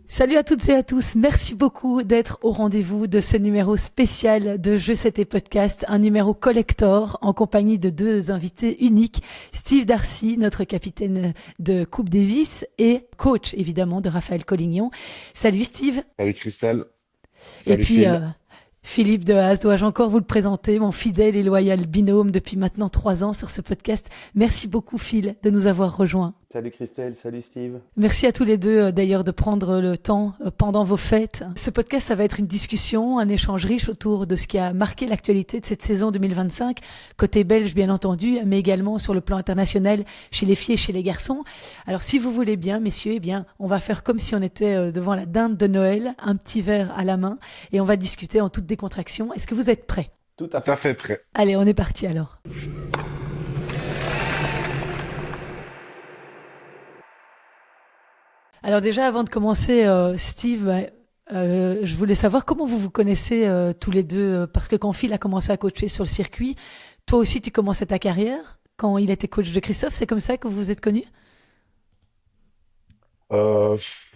Salut à toutes et à tous, merci beaucoup d'être au rendez-vous de ce numéro spécial de Jeux C'était Podcast, un numéro collector en compagnie de deux invités uniques, Steve Darcy, notre capitaine de Coupe Davis et coach évidemment de Raphaël Collignon. Salut Steve. Salut Christelle, Et salut puis Phil. Philippe de Haas, dois-je encore vous le présenter, mon fidèle et loyal binôme depuis maintenant 3 ans sur ce podcast. Merci beaucoup Phil de nous avoir rejoints. Salut Christelle, salut Steve. Merci à tous les deux d'ailleurs de prendre le temps pendant vos fêtes. Ce podcast, ça va être une discussion, un échange riche autour de ce qui a marqué l'actualité de cette saison 2025, côté belge bien entendu, mais également sur le plan international chez les filles et chez les garçons. Alors si vous voulez bien, messieurs, eh bien, on va faire comme si on était devant la dinde de Noël, un petit verre à la main, et on va discuter en toute décontraction. Est-ce que vous êtes prêts? Tout à Tout à fait. fait prêt. Allez, on est parti alors. Alors déjà, avant de commencer, Steve, je voulais savoir comment vous vous connaissez tous les deux, parce que quand Phil a commencé à coacher sur le circuit, toi aussi tu commençais ta carrière quand il était coach de Christophe, c'est comme ça que vous vous êtes connus?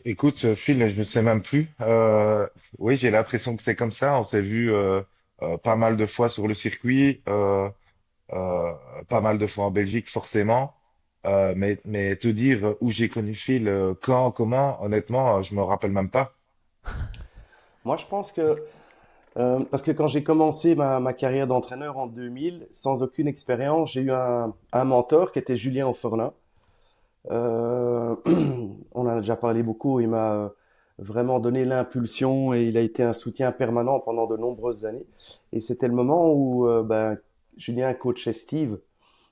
Écoute, Phil, je ne sais même plus. Oui, j'ai l'impression que c'est comme ça. On s'est vu pas mal de fois sur le circuit, euh, pas mal de fois en Belgique, forcément. Mais te dire où j'ai connu Phil, quand, comment, honnêtement, je me rappelle même pas. Moi, je pense que, parce que quand j'ai commencé ma carrière d'entraîneur en 2000, sans aucune expérience, j'ai eu un mentor qui était Julien Auforlin. Euh, on en a déjà parlé beaucoup, il m'a vraiment donné l'impulsion et il a été un soutien permanent pendant de nombreuses années. Et c'était le moment où Julien coachait Steve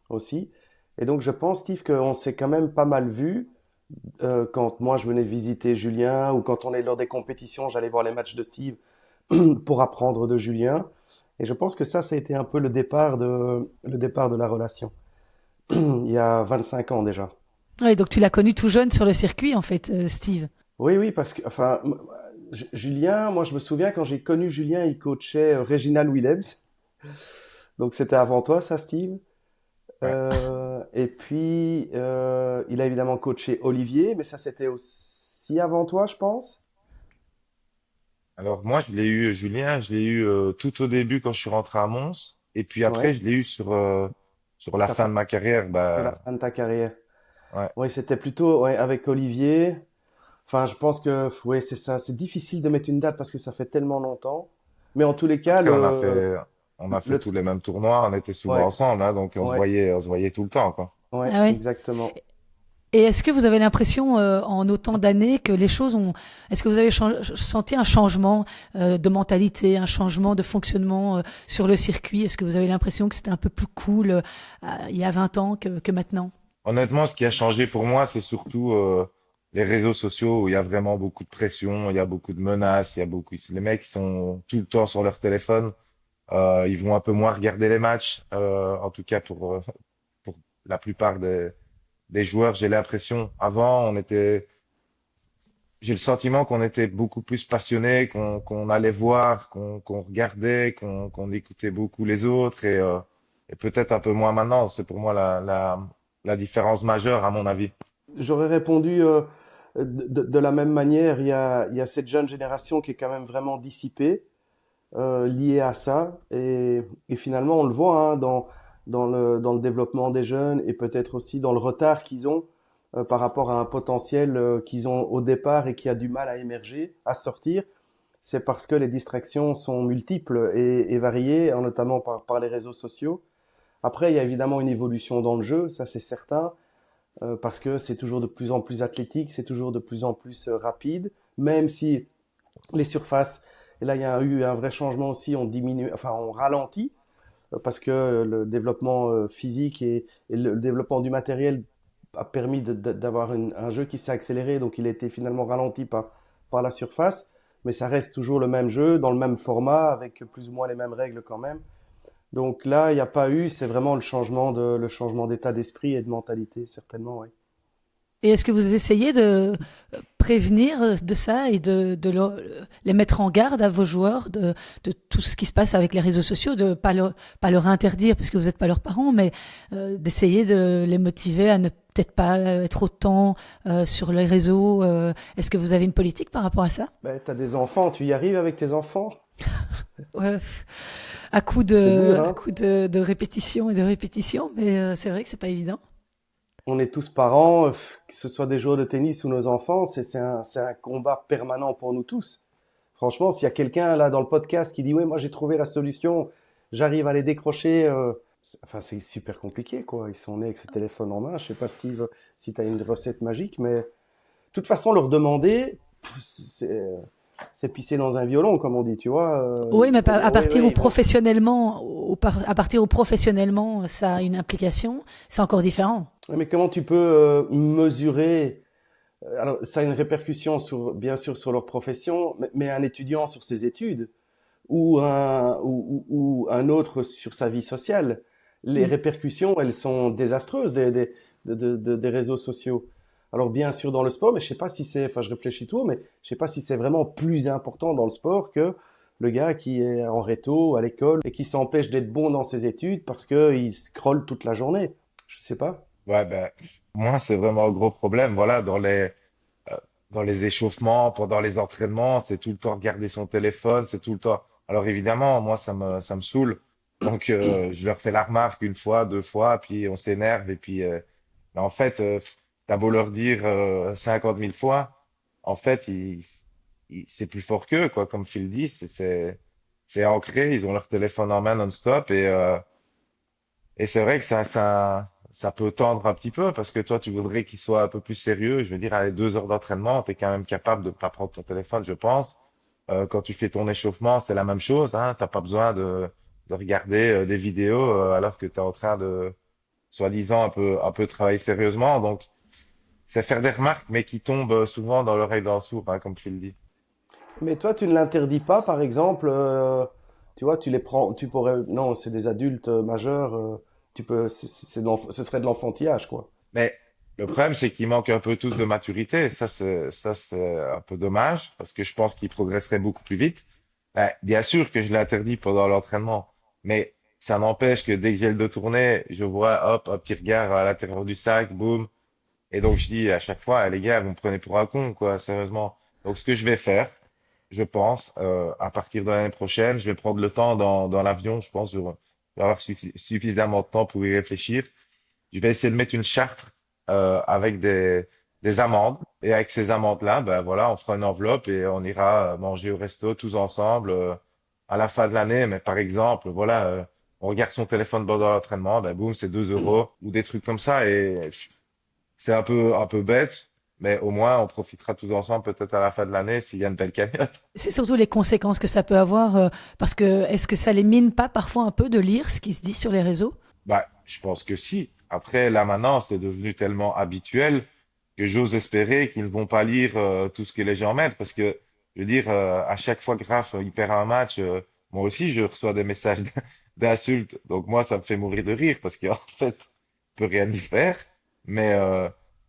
aussi. Et donc, je pense, Steve, qu'on s'est quand même pas mal vu. Quand moi je venais visiter Julien ou quand on est lors des compétitions, j'allais voir les matchs de Steve pour apprendre de Julien. Et je pense que ça a été un peu le départ de la relation. Il y a 25 ans déjà. Oui, donc tu l'as connu tout jeune sur le circuit en fait, Steve. Oui, oui, parce que, enfin, Julien, moi je me souviens quand j'ai connu Julien, il coachait Reginald Willems. Donc c'était avant toi, ça, Steve. Ouais. Et puis, il a évidemment coaché Olivier, mais ça c'était aussi avant toi, je pense. Alors moi, je l'ai eu, Julien, je l'ai eu tout au début quand je suis rentré à Mons, et puis après, Ouais. je l'ai eu sur la Ta fin fin- de ma carrière. Sur la Bah, fin de ta carrière. ouais. Oui, c'était plutôt ouais, avec Olivier. Enfin, je pense que ouais, c'est ça. C'est difficile de mettre une date parce que ça fait tellement longtemps. Mais en tous les cas, Après, on a fait le, tous les mêmes tournois, on était souvent ouais, ensemble, hein, donc ouais, on se voyait tout le temps, quoi. ouais, Ah oui. exactement. Et est-ce que vous avez l'impression, en autant d'années, que les choses ont... Est-ce que vous avez senti un changement de mentalité, un changement de fonctionnement sur le circuit? Est-ce que vous avez l'impression que c'était un peu plus cool il y a 20 ans que maintenant? Honnêtement, ce qui a changé pour moi, c'est surtout les réseaux sociaux où il y a vraiment beaucoup de pression, il y a beaucoup de menaces, il y a beaucoup. Les mecs qui sont tout le temps sur leur téléphone, ils vont un peu moins regarder les matchs, en tout cas pour la plupart des joueurs, j'ai l'impression. Avant, j'ai le sentiment qu'on était beaucoup plus passionnés, qu'on allait voir, qu'on regardait, qu'on écoutait beaucoup les autres et peut-être un peu moins maintenant. C'est pour moi la différence majeure, à mon avis. J'aurais répondu de la même manière. Il y a cette jeune génération qui est quand même vraiment dissipée, liée à ça. Et finalement, on le voit hein, dans le développement des jeunes et peut-être aussi dans le retard qu'ils ont par rapport à un potentiel qu'ils ont au départ et qui a du mal à émerger, à sortir. C'est parce que les distractions sont multiples et variées, notamment par les réseaux sociaux. Après, il y a évidemment une évolution dans le jeu, ça c'est certain, parce que c'est toujours de plus en plus athlétique, c'est toujours de plus en plus rapide, même si les surfaces, et là il y a eu un vrai changement aussi, on diminue, enfin on ralentit, parce que le développement physique et le développement du matériel a permis d'avoir un jeu qui s'est accéléré, donc il a été finalement ralenti par la surface, mais ça reste toujours le même jeu, dans le même format, avec plus ou moins les mêmes règles quand même. Donc là, il n'y a pas eu, c'est vraiment le changement d'état d'esprit et de mentalité, certainement, oui. Et est-ce que vous essayez de prévenir de ça et les mettre en garde à vos joueurs de tout ce qui se passe avec les réseaux sociaux, de pas leur interdire parce que vous n'êtes pas leurs parents, mais d'essayer de les motiver à ne peut-être pas être autant sur les réseaux. Est-ce que vous avez une politique par rapport à ça? Ben, t'as des enfants, tu y arrives avec tes enfants? Ouais, à coup C'est dur, à hein? coup de répétition et de répétition, mais c'est vrai que c'est pas évident. On est tous parents, que ce soit des joueurs de tennis ou nos enfants, c'est un combat permanent pour nous tous. Franchement, s'il y a quelqu'un là dans le podcast qui dit oui, moi j'ai trouvé la solution, j'arrive à les décrocher, enfin c'est super compliqué quoi. Ils sont nés avec ce téléphone en main. Je sais pas Steve, si tu as une recette magique, mais de toute façon leur demander, c'est pisser dans un violon comme on dit, tu vois. Oui, mais à Oui, partir oui, où ils vont. professionnellement, à partir où professionnellement, ça a une implication, c'est encore différent. Ouais, mais comment tu peux mesurer? Alors, ça a une répercussion sur, bien sûr, sur leur profession, mais un étudiant sur ses études ou un autre sur sa vie sociale, les Mm. répercussions, elles sont désastreuses des réseaux sociaux. Alors, bien sûr, dans le sport, mais je sais pas si c'est, enfin, je réfléchis tout, mais je sais pas si c'est vraiment plus important dans le sport que le gars qui est en réto à l'école et qui s'empêche d'être bon dans ses études parce qu'il scrolle toute la journée. Je sais pas. Ouais, ben, moi, c'est vraiment un gros problème. Voilà, euh, dans les échauffements, pendant les entraînements, c'est tout le temps regarder son téléphone, c'est tout le temps. Alors évidemment, moi, ça me saoule. Donc, je leur fais la remarque une fois, deux fois, puis on s'énerve. Et puis, mais en fait, t'as beau leur dire 50 000 fois, en fait, c'est plus fort qu'eux, quoi. Comme Phil dit, c'est ancré. Ils ont leur téléphone en main non-stop et c'est vrai que ça peut tendre un petit peu parce que toi, tu voudrais qu'il soit un peu plus sérieux. Je veux dire, à les 2 heures d'entraînement, tu es quand même capable de pas prendre ton téléphone, je pense. Quand tu fais ton échauffement, c'est la même chose, hein. T'as pas besoin de regarder des vidéos alors que tu es en train de, soi-disant, un peu travailler sérieusement. Donc, c'est faire des remarques, mais qui tombent souvent dans l'oreille d'un sourd, hein, comme tu le dis. Mais toi, tu ne l'interdis pas, par exemple, tu vois, tu les prends, tu pourrais, non, c'est des adultes majeurs, tu peux, ce serait de l'enfantillage, quoi. Mais le problème, c'est qu'ils manquent un peu tous de maturité. Et ça, c'est un peu dommage parce que je pense qu'ils progresseraient beaucoup plus vite. Ben, bien sûr que je l'interdis pendant l'entraînement, mais ça n'empêche que dès que j'ai le dos tourné, je vois, hop, un petit regard à l'intérieur du sac, boum. Et donc, je dis à chaque fois, ah, les gars, vous me prenez pour un con, quoi, sérieusement. Donc, ce que je vais faire, je pense, à partir de l'année prochaine, je vais prendre le temps dans l'avion. Je pense que je vais avoir suffisamment de temps pour y réfléchir. Je vais essayer de mettre une charte avec des amendes. Et avec ces amendes-là, ben voilà, on fera une enveloppe et on ira manger au resto tous ensemble à la fin de l'année. Mais par exemple, voilà, on regarde son téléphone pendant l'entraînement, ben boum, c'est 2 € ou des trucs comme ça. Et c'est un peu bête, mais au moins on profitera tous ensemble peut-être à la fin de l'année s'il y a une belle cagnotte. C'est surtout les conséquences que ça peut avoir, parce que est-ce que ça les mine pas parfois un peu de lire ce qui se dit sur les réseaux? Bah, je pense que si. Après, là maintenant, c'est devenu tellement habituel que j'ose espérer qu'ils ne vont pas lire tout ce que les gens mettent, parce que, je veux dire, à chaque fois que Raph il perd un match, moi aussi je reçois des messages d'insultes. Donc moi, ça me fait mourir de rire parce qu'en fait, on peut rien y faire. Mais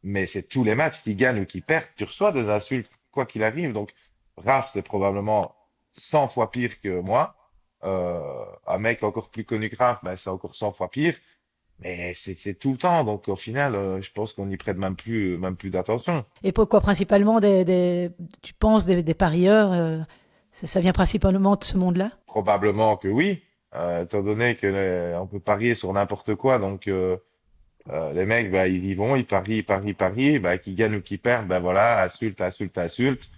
mais c'est tous les matchs qui gagnent ou qui perdent, tu reçois des insultes quoi qu'il arrive. Donc Raph, c'est probablement 100 fois pire que moi. Un mec encore plus connu que Raph, ben, c'est encore 100 fois pire. Mais c'est tout le temps, donc au final, je pense qu'on n'y prête même plus d'attention. Et pourquoi principalement tu penses des parieurs, ça vient principalement de ce monde-là? Probablement que oui, étant donné que on peut parier sur n'importe quoi, donc les mecs, bah, ils y vont, ils parient, bah, qu'ils gagnent ou qu'ils perdent, ben voilà, insulte, insulte, insulte.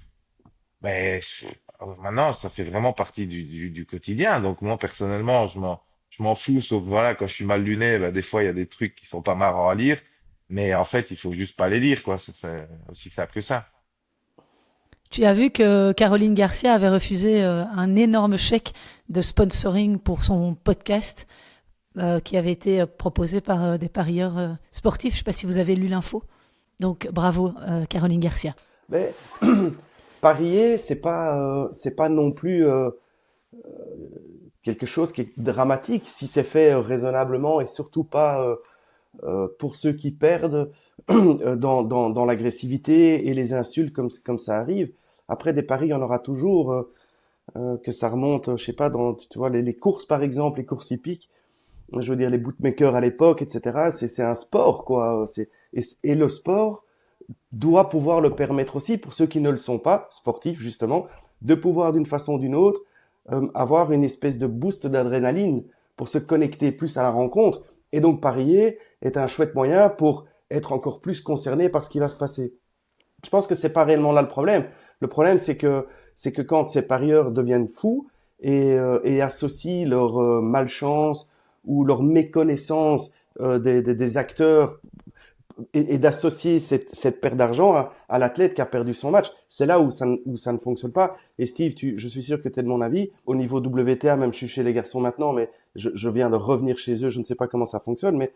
Mais maintenant, ça fait vraiment partie du quotidien. Donc moi, personnellement, je m'en fous, sauf voilà, quand je suis mal luné, ben, des fois, il y a des trucs qui sont pas marrants à lire. Mais en fait, il faut juste pas les lire, quoi. C'est aussi simple que ça. Tu as vu que Caroline Garcia avait refusé un énorme chèque de sponsoring pour son podcast qui avait été proposé par des parieurs sportifs. Je ne sais pas si vous avez lu l'info. Donc bravo Caroline Garcia. Mais parier, c'est pas non plus quelque chose qui est dramatique si c'est fait raisonnablement et surtout pas pour ceux qui perdent dans l'agressivité et les insultes comme ça arrive. Après des paris, il y en aura toujours, que ça remonte, je sais pas, dans tu vois les courses par exemple, les courses hippiques. je veux dire les bookmakers à l'époque, etc. C'est un sport, quoi. Et le sport doit pouvoir le permettre aussi pour ceux qui ne le sont pas, sportifs justement, de pouvoir d'une façon ou d'une autre avoir une espèce de boost d'adrénaline pour se connecter plus à la rencontre. Et donc parier est un chouette moyen pour être encore plus concerné par ce qui va se passer. Je pense que c'est pas réellement là le problème. Le problème, c'est que quand ces parieurs deviennent fous et associent leur malchance ou leur méconnaissance des acteurs et d'associer cette perte d'argent à l'athlète qui a perdu son match, c'est là où ça ne fonctionne pas. Et Steve, je suis sûr que tu es de mon avis. Au niveau WTA, même je suis chez les garçons maintenant, mais je viens de revenir chez eux, je ne sais pas comment ça fonctionne, mais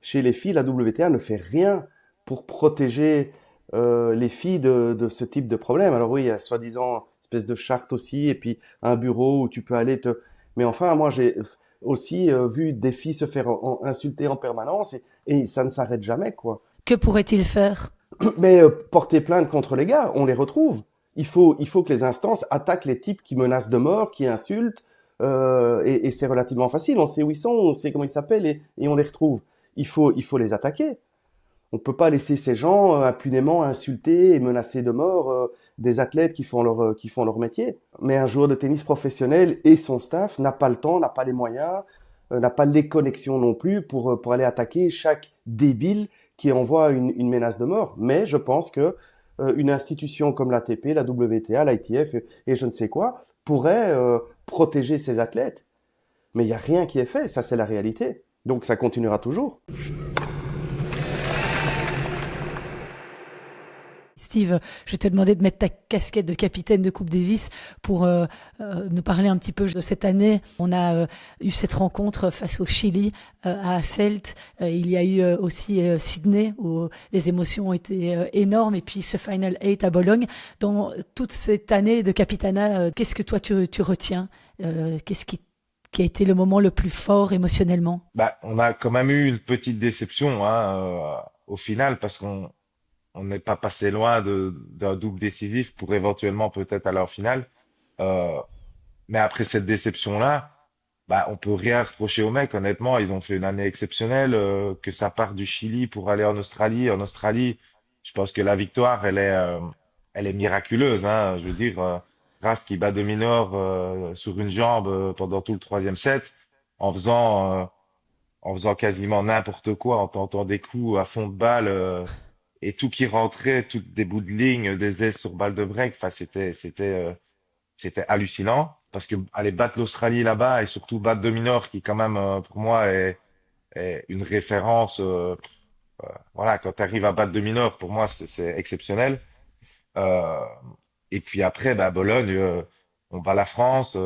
chez les filles, la WTA ne fait rien pour protéger les filles de ce type de problème. Alors oui, il y a soi-disant une espèce de charte aussi, et puis un bureau où tu peux aller te... Mais enfin, moi j'ai aussi vu des filles se faire insulter en permanence et ça ne s'arrête jamais, quoi. Que pourrait-il faire? Mais porter plainte contre les gars, on les retrouve. Il faut que les instances attaquent les types qui menacent de mort, qui insultent, et c'est relativement facile. On sait où ils sont, on sait comment ils s'appellent et on les retrouve. Il faut les attaquer. On peut pas laisser ces gens impunément insulter et menacer de mort des athlètes qui font leur métier. Mais un joueur de tennis professionnel et son staff n'a pas le temps, n'a pas les moyens, n'a pas les connexions non plus pour aller attaquer chaque débile qui envoie une menace de mort. Mais je pense que une institution comme l'ATP, la WTA, l'ITF et je ne sais quoi pourrait protéger ces athlètes. Mais il n'y a rien qui est fait, ça c'est la réalité. Donc ça continuera toujours. Steve, je vais te demander de mettre ta casquette de capitaine de Coupe Davis pour nous parler un petit peu de cette année. On a eu cette rencontre face au Chili à Hasselt. Il y a eu aussi Sydney où les émotions ont été énormes et puis ce Final 8 à Bologne. Dans toute cette année de capitanat, qu'est-ce que toi tu retiens? Qu'est-ce qui a été le moment le plus fort émotionnellement? On a quand même eu une petite déception au final parce qu'on n'est pas passé loin d'un double décisif pour éventuellement peut-être aller en finale. Euh, mais après cette déception-là, on peut rien reprocher aux mecs. Honnêtement, ils ont fait une année exceptionnelle. Que ça parte du Chili pour aller en Australie. En Australie, je pense que la victoire, elle est miraculeuse. Hein. Je veux dire, Raf qui bat de Minor sur une jambe pendant tout le troisième set, en faisant euh, en faisant quasiment n'importe quoi, en tentant des coups à fond de balle. Et tout qui rentrait, tout des bouts de ligne, des aises sur balle de break. Enfin, c'était hallucinant parce que aller battre l'Australie là-bas et surtout battre Dominor qui quand même pour moi est une référence. Voilà, quand tu arrives à battre Dominor, pour moi c'est exceptionnel. Euh, et puis après, Bologne, on bat la France,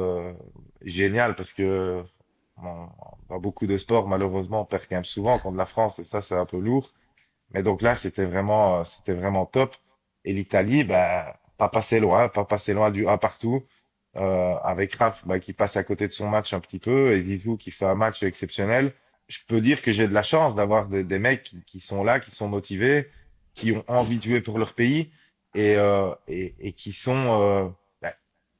génial parce que dans beaucoup de sports malheureusement on perd quand même souvent contre la France et ça c'est un peu lourd. Mais donc là, c'était vraiment top. Et l'Italie, pas passé loin du un partout, avec Raf, qui passe à côté de son match un petit peu, et Zizou qui fait un match exceptionnel. Je peux dire que j'ai de la chance d'avoir des mecs qui sont là, qui sont motivés, qui ont envie de jouer pour leur pays et qui sont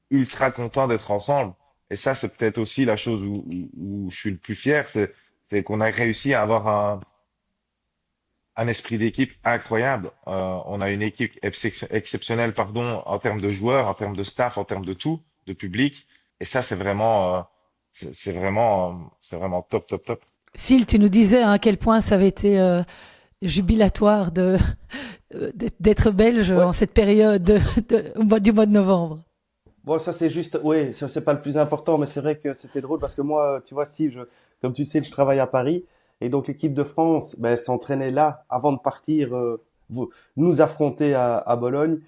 ultra contents d'être ensemble. Et ça, c'est peut-être aussi la chose où je suis le plus fier, c'est qu'on a réussi à avoir un esprit d'équipe incroyable. On a une équipe exceptionnelle, pardon, en termes de joueurs, en termes de staff, en termes de tout, de public. Et ça, c'est vraiment top, top, top. Phil, tu nous disais à quel point ça avait été jubilatoire d'être belge Ouais. en cette période du mois de novembre. Bon, ça c'est juste, oui, ça c'est pas le plus important, mais c'est vrai que c'était drôle parce que moi, tu vois, Steve, comme tu sais, je travaille à Paris et donc l'équipe de France, s'entraînait là avant de partir nous affronter à Bologne.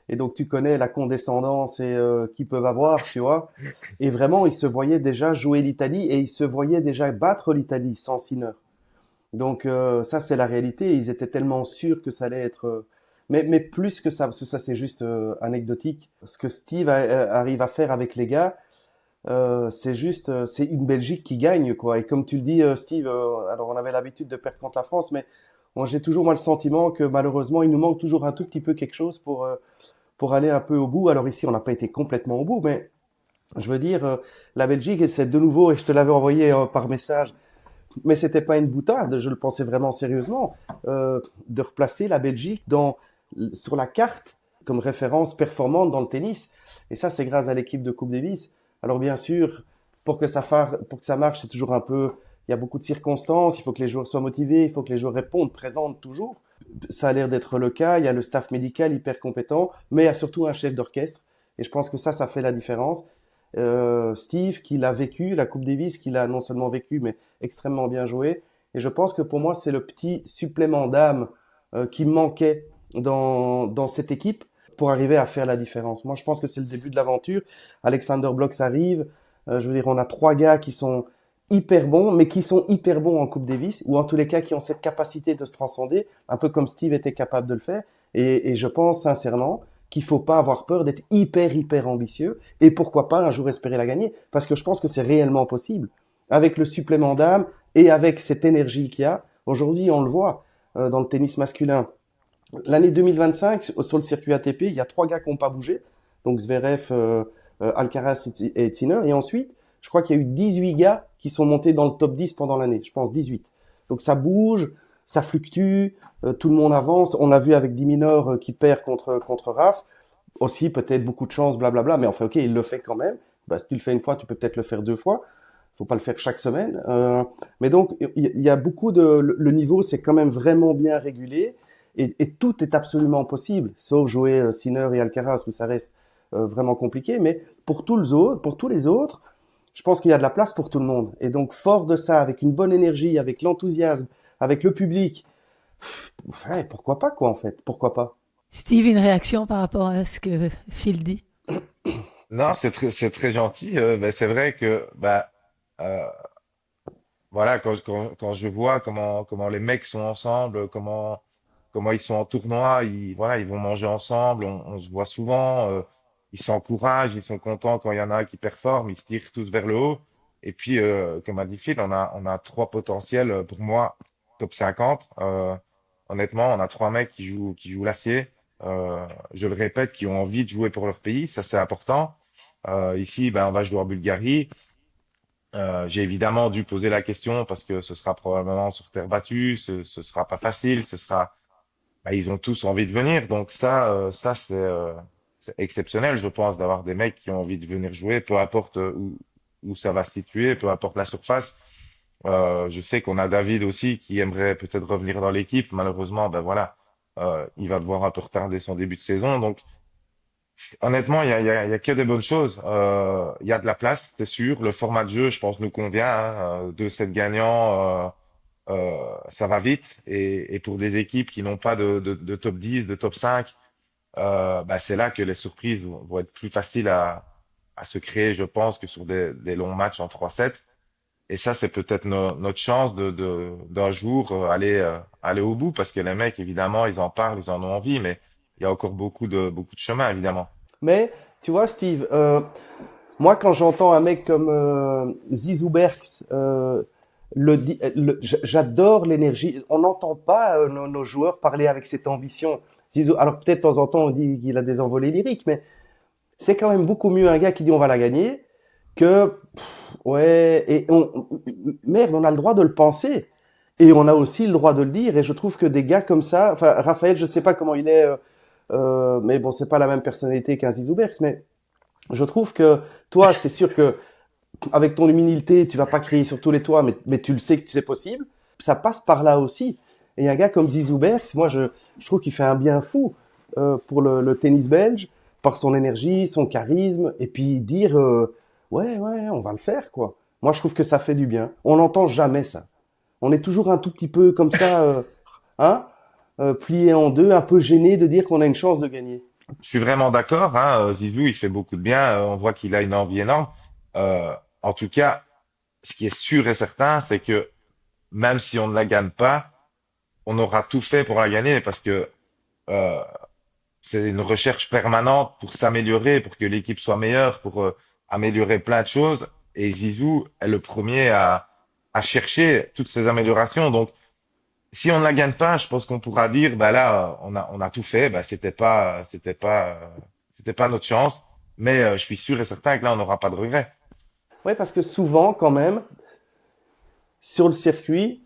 Et donc tu connais la condescendance et qu'ils peuvent avoir, tu vois. Et vraiment, ils se voyaient déjà jouer l'Italie et ils se voyaient déjà battre l'Italie sans Sinner. Donc ça c'est la réalité. Ils étaient tellement sûrs que ça allait être. Mais plus que ça, parce que ça c'est juste anecdotique. Ce que Steve arrive à faire avec les gars, c'est juste, c'est une Belgique qui gagne quoi. Et comme tu le dis, Steve, alors on avait l'habitude de perdre contre la France, mais moi j'ai toujours moi le sentiment que malheureusement il nous manque toujours un tout petit peu quelque chose pour aller un peu au bout. Alors ici on n'a pas été complètement au bout, mais je veux dire, la Belgique essaie de nouveau, et je te l'avais envoyé par message, mais c'était pas une boutade, je le pensais vraiment sérieusement, de replacer la Belgique sur la carte comme référence performante dans le tennis. Et ça, c'est grâce à l'équipe de Coupe Davis. Alors bien sûr, pour que ça marche, c'est toujours un peu, il y a beaucoup de circonstances, il faut que les joueurs soient motivés, il faut que les joueurs répondent, présentent toujours. Ça a l'air d'être le cas, il y a le staff médical hyper compétent, mais il y a surtout un chef d'orchestre. Et je pense que ça fait la différence. Steve, qui l'a vécu, la Coupe Davis, qu'il a non seulement vécu, mais extrêmement bien joué. Et je pense que pour moi, c'est le petit supplément d'âme qui manquait dans cette équipe pour arriver à faire la différence. Moi, je pense que c'est le début de l'aventure. Alexander Blocks arrive. Je veux dire, on a 3 gars qui sont hyper bons, mais qui sont hyper bons en Coupe Davis, ou en tous les cas qui ont cette capacité de se transcender, un peu comme Steve était capable de le faire. Et je pense sincèrement qu'il faut pas avoir peur d'être hyper ambitieux, et pourquoi pas un jour espérer la gagner, parce que je pense que c'est réellement possible. Avec le supplément d'âme et avec cette énergie qu'il y a, aujourd'hui on le voit dans le tennis masculin. L'année 2025, sur le circuit ATP, il y a 3 gars qui n'ont pas bougé, donc Zverev, Alcaraz et Sinner, et ensuite, je crois qu'il y a eu 18 gars qui sont montés dans le top 10 pendant l'année, je pense 18. Donc ça bouge, ça fluctue, tout le monde avance. On l'a vu avec Diminor qui perd contre Raf. Aussi, peut-être beaucoup de chance, blablabla, mais enfin, ok, il le fait quand même. Bah, si tu le fais une fois, tu peux peut-être le faire 2 fois. Faut pas le faire chaque semaine. Mais donc, il y a beaucoup le niveau, c'est quand même vraiment bien régulé. Et tout est absolument possible, sauf jouer Sinner et Alcaraz, où ça reste vraiment compliqué. Mais pour tous les autres, je pense qu'il y a de la place pour tout le monde. Et donc, fort de ça, avec une bonne énergie, avec l'enthousiasme, avec le public, ouais, pourquoi pas, quoi, en fait? Pourquoi pas? Steve, une réaction par rapport à ce que Phil dit? Non, c'est très gentil. Ben, c'est vrai que bah, euh, voilà, quand je vois comment les mecs sont ensemble, comment ils sont en tournoi, voilà, ils vont manger ensemble, on se voit souvent, ils s'encouragent, ils sont contents quand il y en a un qui performe, ils se tirent tous vers le haut. Et puis, comme a dit Phil, on a 3 potentiels pour moi top 50. Honnêtement, on a 3 mecs qui jouent l'acier. Je le répète, qui ont envie de jouer pour leur pays, ça c'est important. Ici, ben, on va jouer en Bulgarie. J'ai évidemment dû poser la question parce que ce sera probablement sur terre battue, ce sera pas facile, bah, ils ont tous envie de venir, donc ça c'est exceptionnel, je pense, d'avoir des mecs qui ont envie de venir jouer, peu importe où ça va se situer, peu importe la surface. Je sais qu'on a David aussi qui aimerait peut-être revenir dans l'équipe, malheureusement, ben voilà, il va devoir un peu retarder son début de saison, donc honnêtement, il y a que des bonnes choses. Il y a de la place, c'est sûr. Le format de jeu, je pense, nous convient. Hein. 2 sets gagnants, ça va vite. Et pour des équipes qui n'ont pas de top 10, de top 5, bah, c'est là que les surprises vont être plus faciles à se créer, je pense, que sur des longs matchs en 3 sets. Et ça, c'est peut-être notre chance d'un jour aller au bout, parce que les mecs, évidemment, ils en parlent, ils en ont envie, mais il y a encore beaucoup de chemin, évidemment. Mais, tu vois, Steve, moi, quand j'entends un mec comme Zizou Berks, j'adore l'énergie. On n'entend pas nos joueurs parler avec cette ambition. Zizou, alors peut-être de temps en temps on dit qu'il a des envolées lyriques, mais c'est quand même beaucoup mieux un gars qui dit on va la gagner que ouais. Merde, on a le droit de le penser et on a aussi le droit de le dire. Et je trouve que des gars comme ça, enfin Raphaël, je sais pas comment il est, mais bon, c'est pas la même personnalité qu'un Zizou Berks, mais je trouve que toi, c'est sûr que avec ton humilité, tu vas pas crier sur tous les toits, mais tu le sais que c'est possible. Ça passe par là aussi. Et un gars comme Zizou Berks, moi, je trouve qu'il fait un bien fou pour le tennis belge, par son énergie, son charisme, et puis dire ouais, on va le faire, quoi. Moi, je trouve que ça fait du bien. On n'entend jamais ça. On est toujours un tout petit peu comme ça, hein, plié en deux, un peu gêné de dire qu'on a une chance de gagner. Je suis vraiment d'accord, hein, Zizou, il fait beaucoup de bien. On voit qu'il a une envie énorme. En tout cas, ce qui est sûr et certain, c'est que même si on ne la gagne pas, on aura tout fait pour la gagner parce que euh, c'est une recherche permanente pour s'améliorer, pour que l'équipe soit meilleure, pour améliorer plein de choses. Et Zizou est le premier à chercher toutes ces améliorations. Donc, si on ne la gagne pas, je pense qu'on pourra dire, bah là, on a tout fait, bah c'était pas notre chance. Mais je suis sûr et certain que là, on n'aura pas de regrets. Ouais, parce que souvent, quand même, sur le circuit,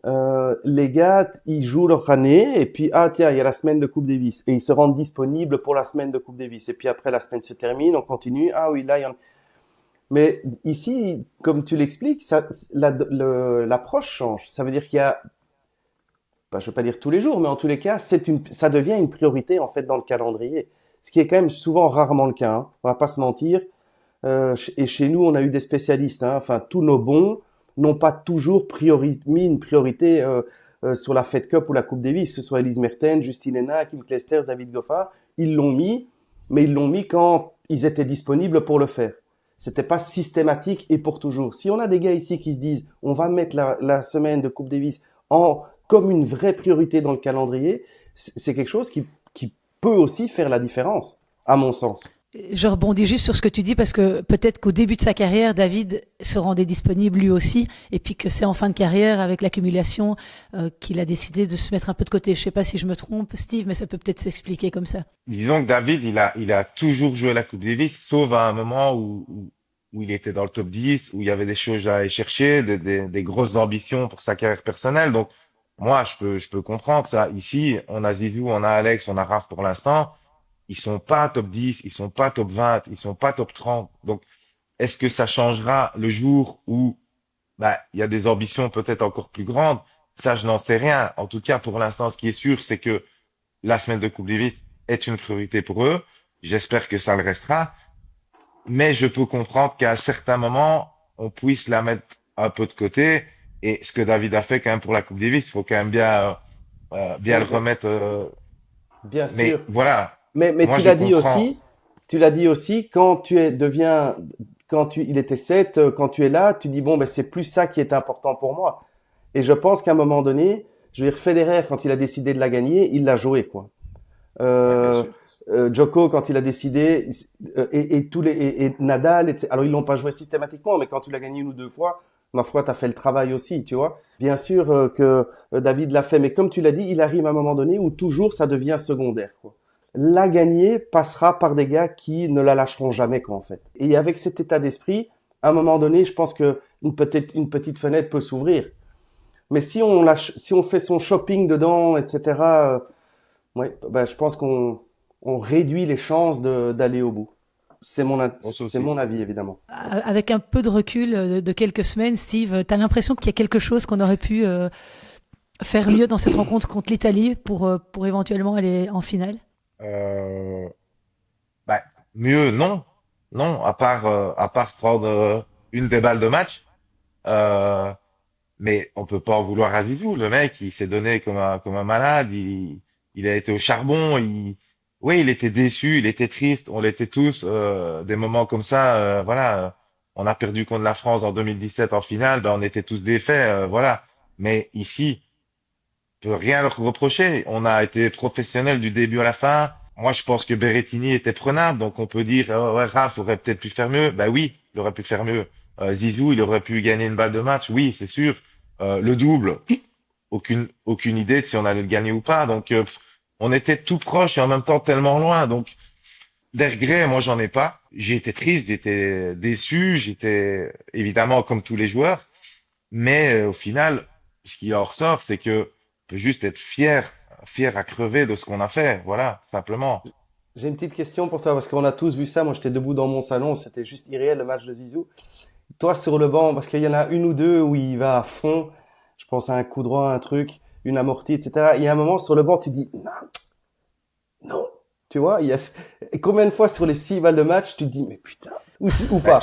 les gars, ils jouent leur année et puis tiens, il y a la semaine de Coupe Davis et ils se rendent disponibles pour la semaine de Coupe Davis et puis après la semaine se termine, on continue. Ah oui, là il y en. Mais ici, comme tu l'expliques, l'approche change. Ça veut dire qu'il y a, je veux pas dire tous les jours, mais en tous les cas, ça devient une priorité en fait dans le calendrier. Ce qui est quand même souvent rarement le cas. Hein. On va pas se mentir. Et chez nous, on a eu des spécialistes. Hein. Enfin, tous nos bons n'ont pas toujours mis une priorité sur la Fed Cup ou la Coupe Davis. Que ce soit Elise Mertens, Justine Henin, Kim Clijsters, David Goffin, ils l'ont mis, mais ils l'ont mis quand ils étaient disponibles pour le faire. C'était pas systématique et pour toujours. Si on a des gars ici qui se disent, on va mettre la semaine de Coupe Davis comme une vraie priorité dans le calendrier, c'est quelque chose qui peut aussi faire la différence, à mon sens. Je rebondis juste sur ce que tu dis parce que peut-être qu'au début de sa carrière, David se rendait disponible lui aussi et puis que c'est en fin de carrière avec l'accumulation qu'il a décidé de se mettre un peu de côté. Je sais pas si je me trompe, Steve, mais ça peut peut-être s'expliquer comme ça. Disons que David, il a toujours joué la Coupe Davis, sauf à un moment où il était dans le top 10, où il y avait des choses à aller chercher, des grosses ambitions pour sa carrière personnelle. Donc, moi, je peux comprendre ça. Ici, on a Zizou, on a Alex, on a Raph pour l'instant. Ils sont pas top 10, ils sont pas top 20, ils sont pas top 30. Donc, est-ce que ça changera le jour où, il y a des ambitions peut-être encore plus grandes? Ça, je n'en sais rien. En tout cas, pour l'instant, ce qui est sûr, c'est que la semaine de Coupe Davis est une priorité pour eux. J'espère que ça le restera. Mais je peux comprendre qu'à certains moments, on puisse la mettre un peu de côté. Et ce que David a fait quand même pour la Coupe Davis, il faut quand même bien le remettre. Bien sûr. Mais voilà, Mais moi je comprends. tu l'as dit aussi, quand il était 7, quand tu es là, tu dis bon, ben, c'est plus ça qui est important pour moi. Et je pense qu'à un moment donné, je veux dire, Federer, quand il a décidé de la gagner, il l'a joué, quoi. Ouais, bien Euh, sûr. Djoko, quand il a décidé, et Nadal, etc. Alors ils l'ont pas joué systématiquement, mais quand tu l'as gagné une ou deux fois, ma foi, t'as fait le travail aussi, tu vois. Bien sûr que David l'a fait, mais comme tu l'as dit, il arrive à un moment donné où toujours ça devient secondaire, quoi. La gagner passera par des gars qui ne la lâcheront jamais, quoi, en fait. Et avec cet état d'esprit, à un moment donné, je pense que peut-être une petite fenêtre peut s'ouvrir. Mais si on fait son shopping dedans, etc. Ouais, je pense qu'on réduit les chances d'aller au bout. On se C'est aussi. mon avis, évidemment. Avec un peu de recul de quelques semaines, Steve, tu as l'impression qu'il y a quelque chose qu'on aurait pu faire mieux dans cette rencontre contre l'Italie pour éventuellement aller en finale? Euh, bah, mieux, non. Non, à part prendre une des balles de match. Euh, mais on peut pas en vouloir à Zizou. Le mec, il s'est donné comme un malade. Il a été au charbon. Oui, il était déçu, il était triste. On l'était tous. Des moments comme ça, voilà. On a perdu contre la France en 2017 en finale. On était tous défaits, voilà. Mais ici, on peut rien leur reprocher. On a été professionnels du début à la fin. Moi, je pense que Berrettini était prenable. Donc, on peut dire, ouais, Raph aurait peut-être pu faire mieux. Ben oui, il aurait pu faire mieux. Zizou, il aurait pu gagner une balle de match. Oui, c'est sûr. Le double, aucune idée de si on allait le gagner ou pas. Donc, on était tout proche et en même temps tellement loin. Donc, des regrets, moi, j'en ai pas. J'ai été triste, j'étais déçu, j'étais évidemment comme tous les joueurs. Mais au final, ce qui en ressort, c'est que on peut juste être fier à crever de ce qu'on a fait. Voilà, simplement. J'ai une petite question pour toi, parce qu'on a tous vu ça. Moi, j'étais debout dans mon salon, c'était juste irréel le match de Zizou. Toi, sur le banc, parce qu'il y en a une ou deux où il va à fond. Je pense à un coup droit, un truc, une amortie, etc. Il y a un moment sur le banc, tu dis non, non. Tu vois, et combien de fois sur les 6 balles de match, tu te dis mais putain, ou Ben, pas.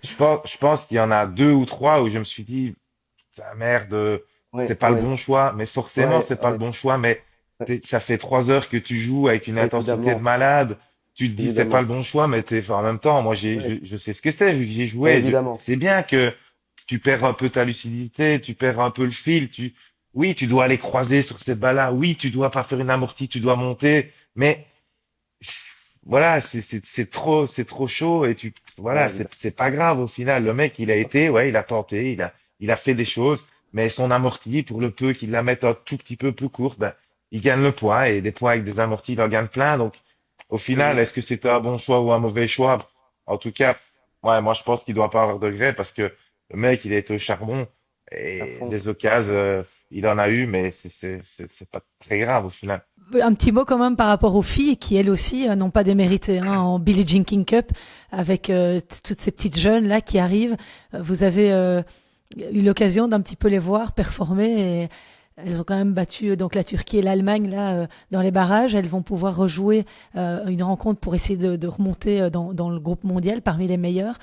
je pense qu'il y en a deux ou trois où je me suis dit, putain, merde, c'est Ouais, pas le ouais, bon choix. Mais forcément, ouais, c'est pas le ouais, bon choix. Mais ouais. ça fait 3 heures que tu joues avec une intensité de Évidemment, malade. Tu te dis, c'est pas le évidemment, bon choix, mais en même temps, moi, ouais, je sais ce que c'est, vu que j'ai joué. évidemment. C'est bien que tu perds un peu ta lucidité, tu perds un peu le fil. Oui, tu dois aller croiser sur cette balle-là. Oui, tu dois pas faire une amortie, tu dois monter. Mais voilà, c'est trop chaud et voilà, Ouais, c'est pas grave au final. Le mec, ouais, il a tenté, il a fait des choses, mais son amorti, pour le peu qu'il la mette un tout petit peu plus courte, il gagne le poids et des poids avec des amortis, il en gagne plein. Donc, au c'est final, est-ce juste. que c'était un bon choix ou un mauvais choix? En tout cas, ouais, moi, je pense qu'il doit pas avoir de regret parce que le mec, il a été au charbon à Et fond. des occasions, il en a eu, mais c'est pas très grave au final. Un petit mot quand même par rapport aux filles qui elles aussi n'ont pas démérité en Billie Jean King Cup avec toutes ces petites jeunes là qui arrivent. Vous avez eu l'occasion d'un petit peu les voir performer et elles ont quand même battu donc la Turquie et l'Allemagne là dans les barrages. Elles vont pouvoir rejouer une rencontre pour essayer de remonter dans le groupe mondial parmi les meilleurs.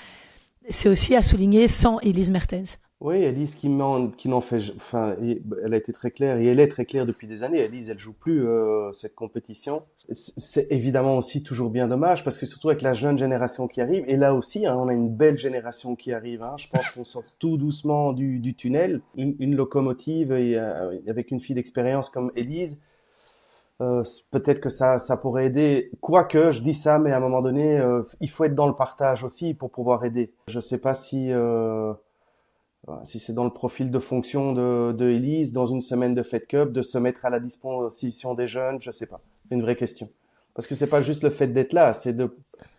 C'est aussi à souligner sans Elise Mertens. Oui, Elise qui n'en fait, enfin, elle a été très claire et elle est très claire depuis des années. Elise, elle joue plus cette compétition. C'est évidemment aussi toujours bien dommage parce que surtout avec la jeune génération qui arrive et là aussi, hein, on a une belle génération qui arrive. Hein. Je pense qu'on sort tout doucement du tunnel. Une locomotive et avec une fille d'expérience comme Elise, peut-être que ça pourrait aider. Quoique, je dis ça, mais à un moment donné, il faut être dans le partage aussi pour pouvoir aider. Je sais pas si c'est dans le profil de fonction de Elise, dans une semaine de Fed Cup, de se mettre à la disposition des jeunes, je sais pas. C'est une vraie question. Parce que c'est pas juste le fait d'être là, c'est de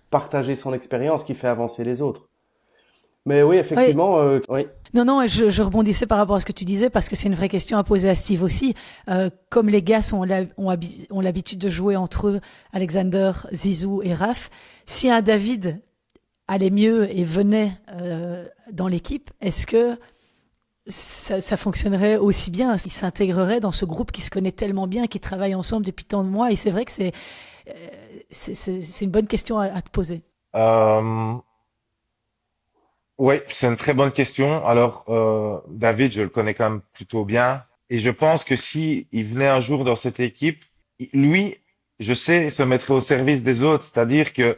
partager son expérience qui fait avancer les autres. Mais oui, Oui, effectivement, oui, non, non, je rebondissais par rapport à ce que tu disais parce que c'est une vraie question à poser à Steve aussi. Comme les gars ont l'habitude de jouer entre eux, Alexander, Zizou et Raph, si un David allait mieux et venait dans l'équipe, est-ce que ça fonctionnerait aussi bien? Il s'intégrerait dans ce groupe qui se connaît tellement bien, qui travaille ensemble depuis tant de mois. Et c'est vrai que euh, c'est une bonne question à te poser. Euh, ouais, c'est une très bonne question. Alors, David, je le connais quand même plutôt bien. Et je pense que si il venait un jour dans cette équipe, lui, je sais, se mettrait au service des autres. C'est-à-dire que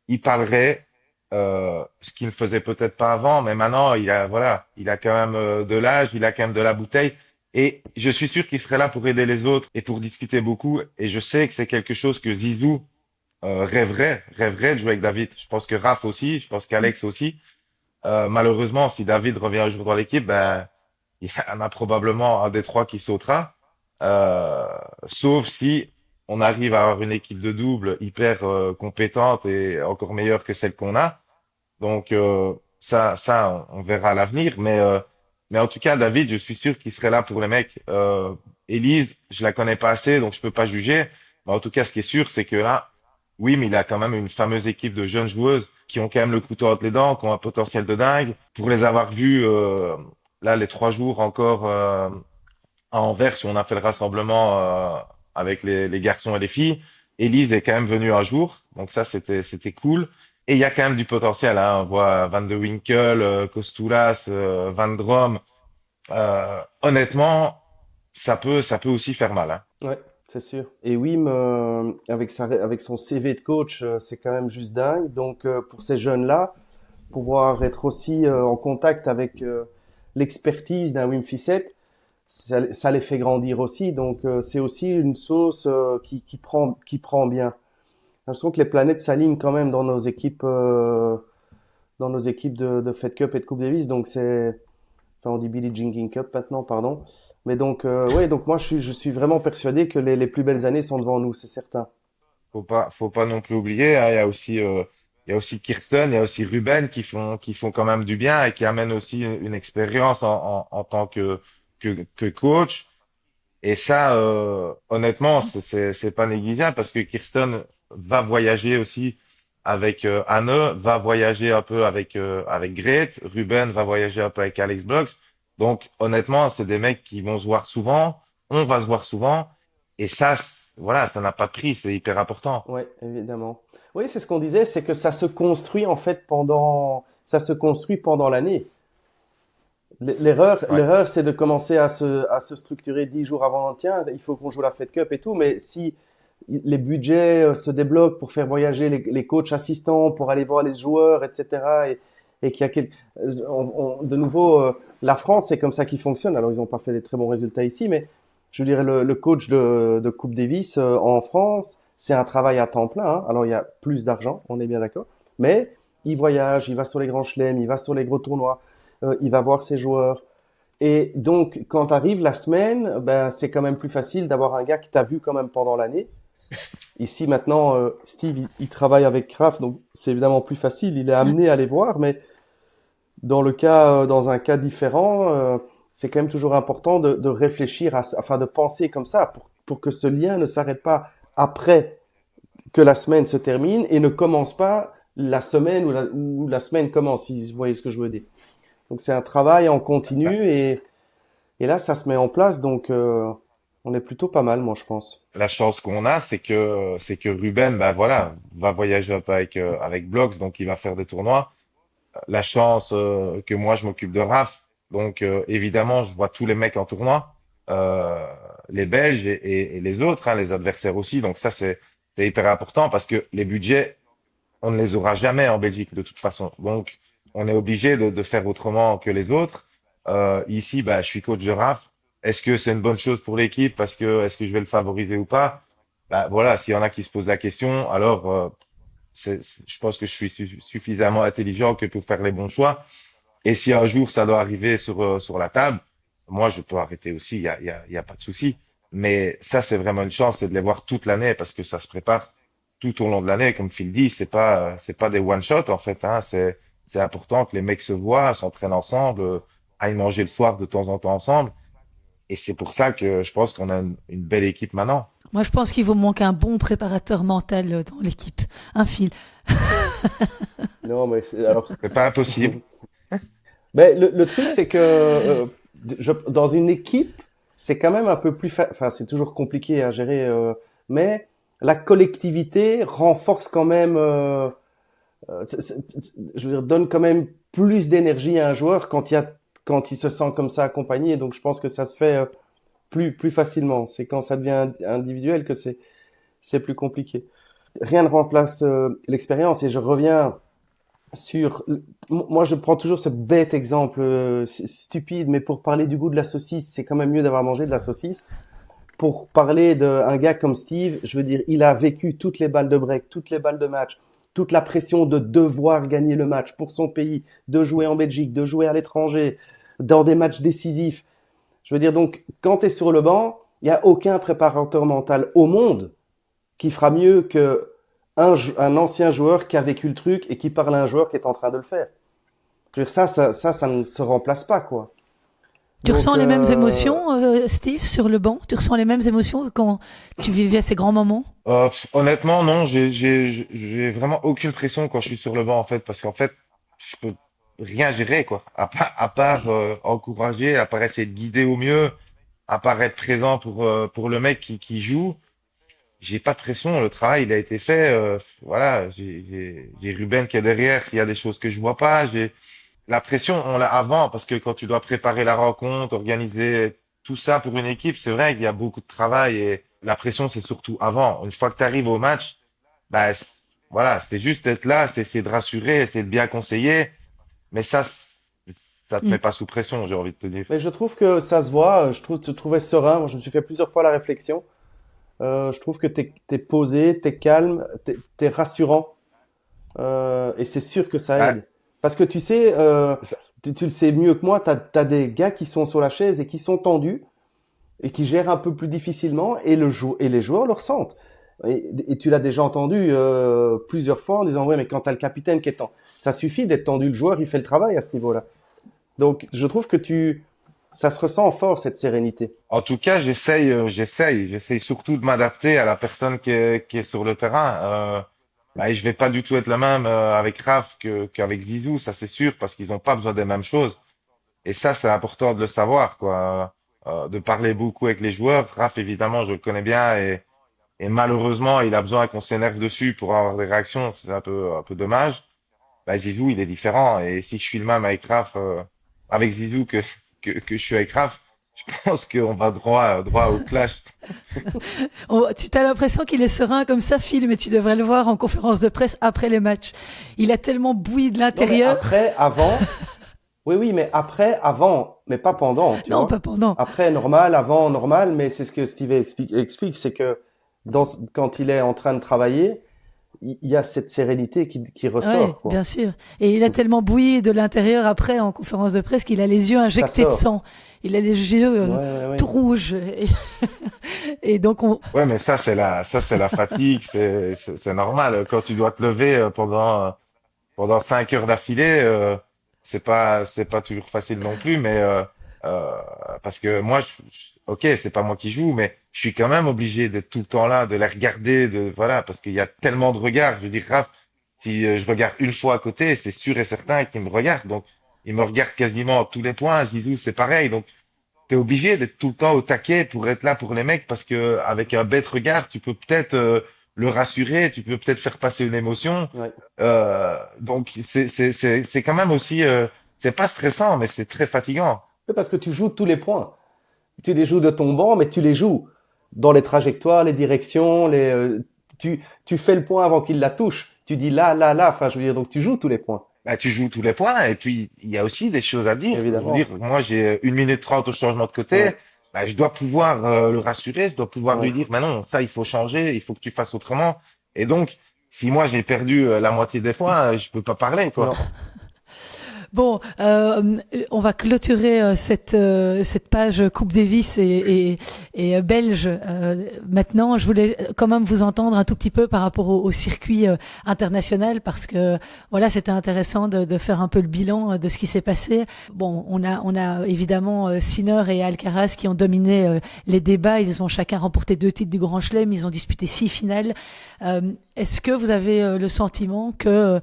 il parlerait, ce qu'il ne faisait peut-être pas avant, mais maintenant, voilà, il a quand même de l'âge, il a quand même de la bouteille. Et je suis sûr qu'il serait là pour aider les autres et pour discuter beaucoup. Et je sais que c'est quelque chose que Zizou rêverait de jouer avec David. Je pense que Raph aussi, je pense qu'Alex aussi. Malheureusement, si David revient un jour dans l'équipe, ben, il y en a probablement un des trois qui sautera. Euh, Sauf si on arrive à avoir une équipe de double hyper compétente et encore meilleure que celle qu'on a. Donc on verra à l'avenir. Mais en tout cas, David, je suis sûr qu'il serait là pour les mecs. Élise, je la connais pas assez, donc je peux pas juger. Mais en tout cas, ce qui est sûr, c'est que là, oui, mais il a quand même une fameuse équipe de jeunes joueuses qui ont quand même le couteau entre les dents, qui ont un potentiel de dingue. Pour les avoir vus là les 3 jours encore à Anvers où on a fait le rassemblement avec les garçons et les filles. Élise est quand même venue un jour, donc ça c'était cool. Et il y a quand même du potentiel, hein. On voit Van de Winkel, Kostulas, Van Drom. Honnêtement, ça peut aussi faire mal, hein. ouais, c'est sûr. Et Wim, avec son CV de coach, c'est quand même juste dingue. Donc, pour ces jeunes-là, pouvoir être aussi en contact avec l'expertise d'un Wim Fissette, ça les fait grandir aussi. Donc, c'est aussi une sauce qui prend bien. J'ai l'impression que les planètes s'alignent quand même dans nos équipes de Fed Cup et de Coupe Davis. Donc, enfin, on dit Billie Jean King Cup maintenant, pardon. Mais donc, ouais, donc moi, je suis vraiment persuadé que les plus belles années sont devant nous, c'est certain. Faut pas non plus oublier, hein. Il y a aussi Kirsten, il y a aussi Ruben qui font quand même du bien et qui amènent aussi une expérience en tant que coach. Et ça, honnêtement, c'est pas négligeable parce que Kirsten va voyager aussi avec Anne, va voyager un peu avec Grete, Ruben va voyager un peu avec Alex Blox. Donc honnêtement, c'est des mecs qui vont se voir souvent, on va se voir souvent, et ça, voilà, ça n'a pas de prix, c'est hyper important. Ouais, évidemment. Oui, c'est ce qu'on disait, c'est que ça se construit en fait ça se construit pendant l'année. Ouais. L'erreur, c'est de commencer à se structurer 10 jours avant. Tiens, il faut qu'on joue la Fed Cup et tout, mais si les budgets se débloquent pour faire voyager les coachs assistants, pour aller voir les joueurs, etc., et qu'il y a de nouveau, la France, c'est comme ça qu'ils fonctionne. Alors, ils n'ont pas fait des très bons résultats ici, mais je dirais le coach de Coupe Davis en France, c'est un travail à temps plein. Hein. Alors, il y a plus d'argent, on est bien d'accord, mais il voyage, il va sur les grands chelems, il va sur les gros tournois, il va voir ses joueurs. Et donc, quand arrive la semaine, ben, c'est quand même plus facile d'avoir un gars qui t'a vu quand même pendant l'année. Ici, maintenant, Steve, il travaille avec Kraft, donc c'est évidemment plus facile. Il est amené à les voir, mais dans un cas différent, c'est quand même toujours important de réfléchir enfin de penser comme ça pour que ce lien ne s'arrête pas après que la semaine se termine et ne commence pas la semaine où la semaine commence, si vous voyez ce que je veux dire. Donc c'est un travail en continu et là ça se met en place, donc on est plutôt pas mal, moi je pense. La chance qu'on a, c'est que Ruben, bah voilà, va voyager un peu avec Blox, donc il va faire des tournois. La chance que moi je m'occupe de Raph, donc évidemment je vois tous les mecs en tournoi, euh, les Belges et les autres, hein, les adversaires aussi. Donc ça c'est hyper important parce que les budgets on ne les aura jamais en Belgique de toute façon. Donc on est obligé de faire autrement que les autres. Ici, bah je suis coach de Raph. Est-ce que c'est une bonne chose pour l'équipe parce que est-ce que je vais le favoriser ou pas? Bah voilà, s'il y en a qui se posent la question, alors je pense que je suis suffisamment intelligent que pour faire les bons choix. Et si un jour ça doit arriver sur la table, moi je peux arrêter aussi, il y a pas de souci. Mais ça c'est vraiment une chance, c'est de les voir toute l'année parce que ça se prépare tout au long de l'année. Comme Phil dit, c'est pas des one shot en fait. Hein, c'est important que les mecs se voient, s'entraînent ensemble, aillent manger le soir de temps en temps ensemble. Et c'est pour ça que je pense qu'on a une belle équipe maintenant. Moi, je pense qu'il vous manque un bon préparateur mental dans l'équipe. Un fil. Non, mais alors, C'est pas impossible. mais le truc c'est que dans une équipe, c'est quand même un peu plus, enfin c'est toujours compliqué à gérer, mais la collectivité renforce quand même, je veux dire, donne quand même plus d'énergie à un joueur quand il se sent comme ça accompagné. Donc je pense que ça se fait plus facilement. C'est quand ça devient individuel que c'est plus compliqué. Rien ne remplace l'expérience et je reviens sur moi je prends toujours ce bête exemple stupide, mais pour parler du goût de la saucisse, c'est quand même mieux d'avoir mangé de la saucisse. Pour parler d'un gars comme Steve, je veux dire, il a vécu toutes les balles de break, toutes les balles de match, toute la pression de devoir gagner le match pour son pays, de jouer en Belgique, de jouer à l'étranger, dans des matchs décisifs. Je veux dire, donc, quand tu es sur le banc, il n'y a aucun préparateur mental au monde qui fera mieux que un ancien joueur qui a vécu le truc et qui parle à un joueur qui est en train de le faire. Je veux dire, ça ne se remplace pas, quoi. Tu Donc, ressens les mêmes émotions, Steve, sur le banc? Tu ressens les mêmes émotions que quand tu vivais ces grands moments? Honnêtement, non, j'ai vraiment aucune pression quand je suis sur le banc en fait, parce qu'en fait, je peux rien gérer quoi, à part encourager, à part essayer de guider au mieux, à part être présent pour le mec qui joue. J'ai pas de pression, le travail il a été fait. Voilà, j'ai Ruben qui est derrière. S'il y a des choses que je vois pas, j'ai la pression, on l'a avant parce que quand tu dois préparer la rencontre, organiser tout ça pour une équipe, c'est vrai qu'il y a beaucoup de travail et la pression c'est surtout avant. Une fois que tu arrives au match, bah voilà, c'est juste être là, c'est essayer de rassurer, c'est de bien conseiller, mais ça te Mm. met pas sous pression, j'ai envie de te dire. mais je trouve que ça se voit. Je te trouvais serein. Moi, je me suis fait plusieurs fois la réflexion. Je trouve que t'es posé, t'es calme, t'es rassurant. Et c'est sûr que ça Bah, aide. Parce que tu sais, ça- tu le sais mieux que moi, t'as des gars qui sont sur la chaise et qui sont tendus et qui gèrent un peu plus difficilement et les joueurs le ressentent. Et tu l'as déjà entendu plusieurs fois en disant ouais mais quand t'as le capitaine qui est tendu, ça suffit d'être tendu, le joueur il fait le travail à ce niveau-là. Donc je trouve que ça se ressent fort cette sérénité. En tout cas, j'essaye surtout de m'adapter à la personne qui est sur le terrain. Bah, et je vais pas du tout être le même avec Raph qu'avec Zizou, ça c'est sûr, parce qu'ils ont pas besoin des mêmes choses. Et ça, c'est important de le savoir, quoi. De parler beaucoup avec les joueurs. Raph, évidemment, je le connais bien et malheureusement, il a besoin qu'on s'énerve dessus pour avoir des réactions. C'est un peu dommage. Bah, Zizou, il est différent. Et si je suis le même avec Raph, avec Zizou que je suis avec Raph, je pense qu'on va droit au clash. Tu as l'impression qu'il est serein comme ça, Phil, mais tu devrais le voir en conférence de presse après les matchs. Il a tellement bouilli de Non mais l'intérieur. après, avant, oui mais après, avant, mais pas pendant, tu Non, vois. pas pendant. Après normal, avant normal, mais c'est ce que Steve explique, c'est que quand il est en train de travailler, il y a cette sérénité qui Ouais, ressort, quoi. bien sûr. Et il a tellement bouilli de l'intérieur après en conférence de presse qu'il a les yeux Ça injectés de sort. sang. Il a les yeux Ouais. tout rouges. Et donc Ouais, mais ça c'est la fatigue, c'est normal. Quand tu dois te lever pendant 5 heures d'affilée, c'est pas toujours facile non plus. Mais Euh, parce que moi, ok, c'est pas moi qui joue, mais je suis quand même obligé d'être tout le temps là, de les regarder, voilà, parce qu'il y a tellement de regards. Je veux dire, Raph, si je regarde une fois à côté, c'est sûr et certain qu'il me regarde. Donc, il me regarde quasiment à tous les points. Zizou, c'est pareil. Donc, t'es obligé d'être tout le temps au taquet pour être là pour les mecs, parce que avec un bête regard, tu peux peut-être le rassurer, tu peux peut-être faire passer une émotion. Ouais. Donc, c'est quand même aussi, c'est pas stressant, mais c'est très fatigant. Oui, parce que tu joues tous les points. Tu les joues de ton banc, mais tu les joues dans les trajectoires, les directions, tu fais le point avant qu'il la touche. Tu dis là, là, là. Enfin, je veux dire, donc tu joues tous les points, Bah, tu joues tous les points et puis il y a aussi des choses à dire. Je veux évidemment. dire, moi j'ai 1 minute 30 au changement de côté. Ouais, Bah, je dois pouvoir le rassurer, je dois pouvoir ouais. lui dire, mais non, ça il faut changer, il faut que tu fasses autrement. Et donc, si moi j'ai perdu la moitié des fois, je peux pas parler, quoi. Non. Bon, on va clôturer cette page Coupe Davis et belge. Maintenant, je voulais quand même vous entendre un tout petit peu par rapport au circuit international, parce que voilà, c'était intéressant de faire un peu le bilan de ce qui s'est passé. Bon, on a évidemment Sinner et Alcaraz qui ont dominé les débats. Ils ont chacun remporté 2 titres du Grand Chelem. Ils ont disputé 6 finales. Est-ce que vous avez le sentiment que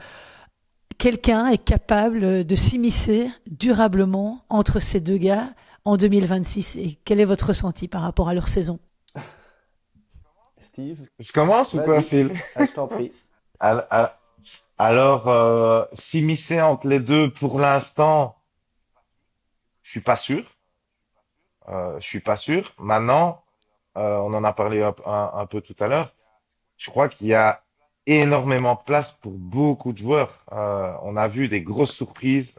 quelqu'un est capable de s'immiscer durablement entre ces deux gars en 2026? Et quel est votre ressenti par rapport à leur saison? Steve, Je commence ou quoi, vas-y. Phil? Ah, je t'en prie. Al- al- Alors, s'immiscer entre les deux pour l'instant, je suis pas sûr. Je suis pas sûr. Maintenant, on en a parlé un peu tout à l'heure. Je crois qu'il y a énormément de place pour beaucoup de joueurs. On a vu des grosses surprises,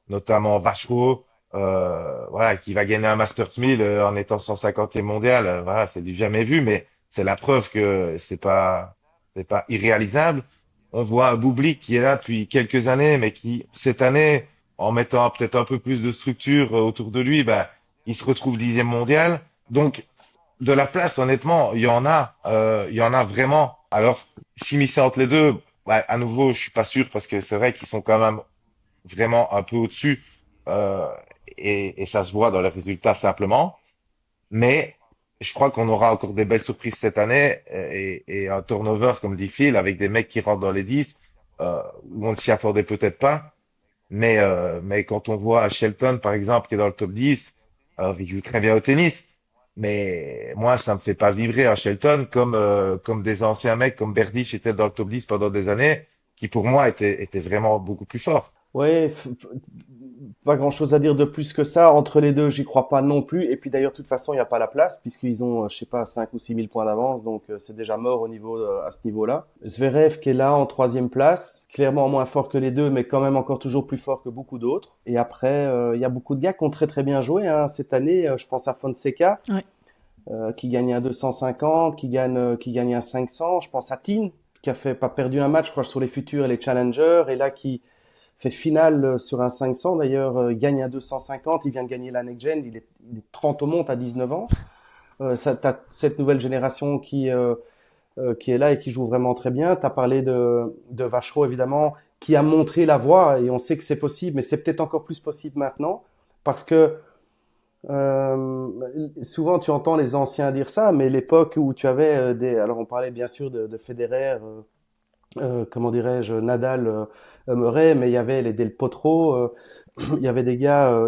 notamment Vachereau, voilà, qui va gagner un Masters 1000 en étant 150e mondial. Voilà, c'est du jamais vu, mais c'est la preuve que c'est pas irréalisable. On voit un Bublik qui est là depuis quelques années, mais qui cette année, en mettant peut-être un peu plus de structure autour de lui, bah, il se retrouve 10e mondial. Donc de la place, honnêtement, il y en a vraiment. Alors, s'immiscer entre les deux, bah, à nouveau, je suis pas sûr parce que c'est vrai qu'ils sont quand même vraiment un peu au-dessus euh, et ça se voit dans les résultats simplement. Mais je crois qu'on aura encore des belles surprises cette année et un turnover, comme dit Phil, avec des mecs qui rentrent dans les 10 où on ne s'y attendait peut-être pas. Mais quand on voit Shelton, par exemple, qui est dans le top 10, alors il joue très bien au tennis. Mais moi, ça me fait pas vibrer à Shelton comme des anciens mecs comme Berdych étaient dans le top 10 pendant des années, qui pour moi étaient vraiment beaucoup plus forts. Ouais, pas grand-chose à dire de plus que ça. Entre les deux, j'y crois pas non plus. Et puis d'ailleurs, de toute façon, il n'y a pas la place puisqu'ils ont, je sais pas, 5 ou 6 000 points d'avance. Donc c'est déjà mort au niveau à ce niveau-là. Zverev qui est là en troisième place, clairement moins fort que les deux, mais quand même encore toujours plus fort que beaucoup d'autres. Et après, il y a beaucoup de gars qui ont très très bien joué hein, cette année. Je pense à Fonseca Ouais. qui gagne un 250, qui gagne un 500. Je pense à Tin qui a fait pas perdu un match, je crois, sur les futurs et les challengers. Et là qui fait finale sur un 500 d'ailleurs, gagne un 250, il vient de gagner la Next Gen, il est 30 au monde à 19 ans. T'as cette nouvelle génération qui est là et qui joue vraiment très bien. T'as parlé de Vachereau évidemment, qui a montré la voie et on sait que c'est possible, mais c'est peut-être encore plus possible maintenant parce que euh, souvent tu entends les anciens dire ça, mais l'époque où tu avais alors on parlait bien sûr de Federer, comment dirais-je, Nadal, Murray, mais il y avait les Del Potro, il y avait des gars,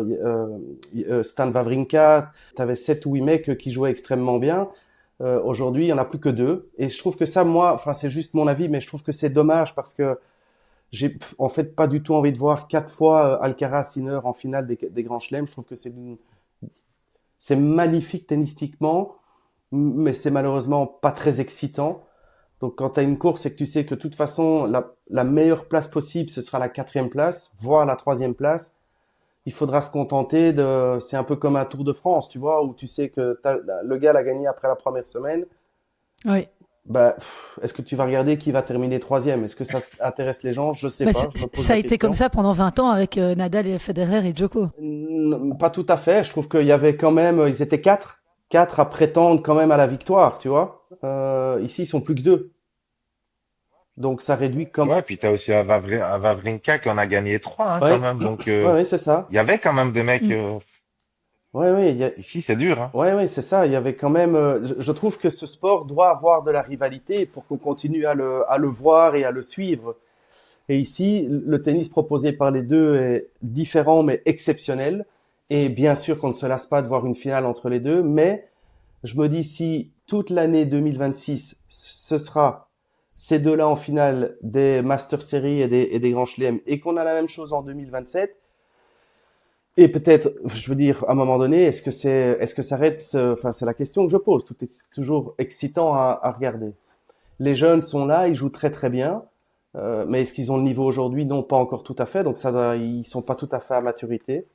Stan Wawrinka, tu avais 7 ou 8 mecs qui jouaient extrêmement bien. Aujourd'hui, il y en a plus que 2. Et je trouve que ça, moi, enfin, c'est juste mon avis, mais je trouve que c'est dommage parce que j'ai en fait pas du tout envie de voir 4 fois Alcaraz, Sinner en finale des Grands Chelems. Je trouve que c'est magnifique tennistiquement, mais c'est malheureusement pas très excitant. Donc quand tu as une course et que tu sais que de toute façon la meilleure place possible ce sera la 4e place, voire la 3e place, il faudra se contenter de. C'est un peu comme un Tour de France, tu vois, où tu sais que le gars l'a gagné après la première semaine. Oui. Bah, est-ce que tu vas regarder qui va terminer 3e? Est-ce que ça intéresse les gens? Je sais Bah, pas, je me pose ça a la été comme question. ça pendant 20 ans avec Nadal et Federer et Djoko. Pas tout à fait. Je trouve qu'il y avait quand même, ils étaient quatre à prétendre quand même à la victoire, tu vois. Ici, ils sont plus que 2. Donc ça réduit comme. Ouais, puis t'as aussi un Wawrinka qui en a gagné 3 hein, Oui, quand même. Donc ouais, ouais, c'est ça. il y avait quand même des mecs. Mm. Ouais, ouais, Ici, c'est dur, hein. ouais, ouais, c'est ça. Il y avait quand même. Je trouve que ce sport doit avoir de la rivalité pour qu'on continue à le voir et à le suivre. Et ici, le tennis proposé par les deux est différent mais exceptionnel. Et bien sûr qu'on ne se lasse pas de voir une finale entre les deux, mais je me dis si toute l'année 2026, ce sera ces deux-là en finale des Master Series et des Grands Chelems et qu'on a la même chose en 2027, et peut-être, je veux dire, à un moment donné, est-ce que ça arrête, enfin, c'est la question que je pose. Tout est toujours excitant à regarder. Les jeunes sont là, ils jouent très très bien, mais est-ce qu'ils ont le niveau aujourd'hui? Non, pas encore tout à fait. Donc ils sont pas tout à fait à maturité.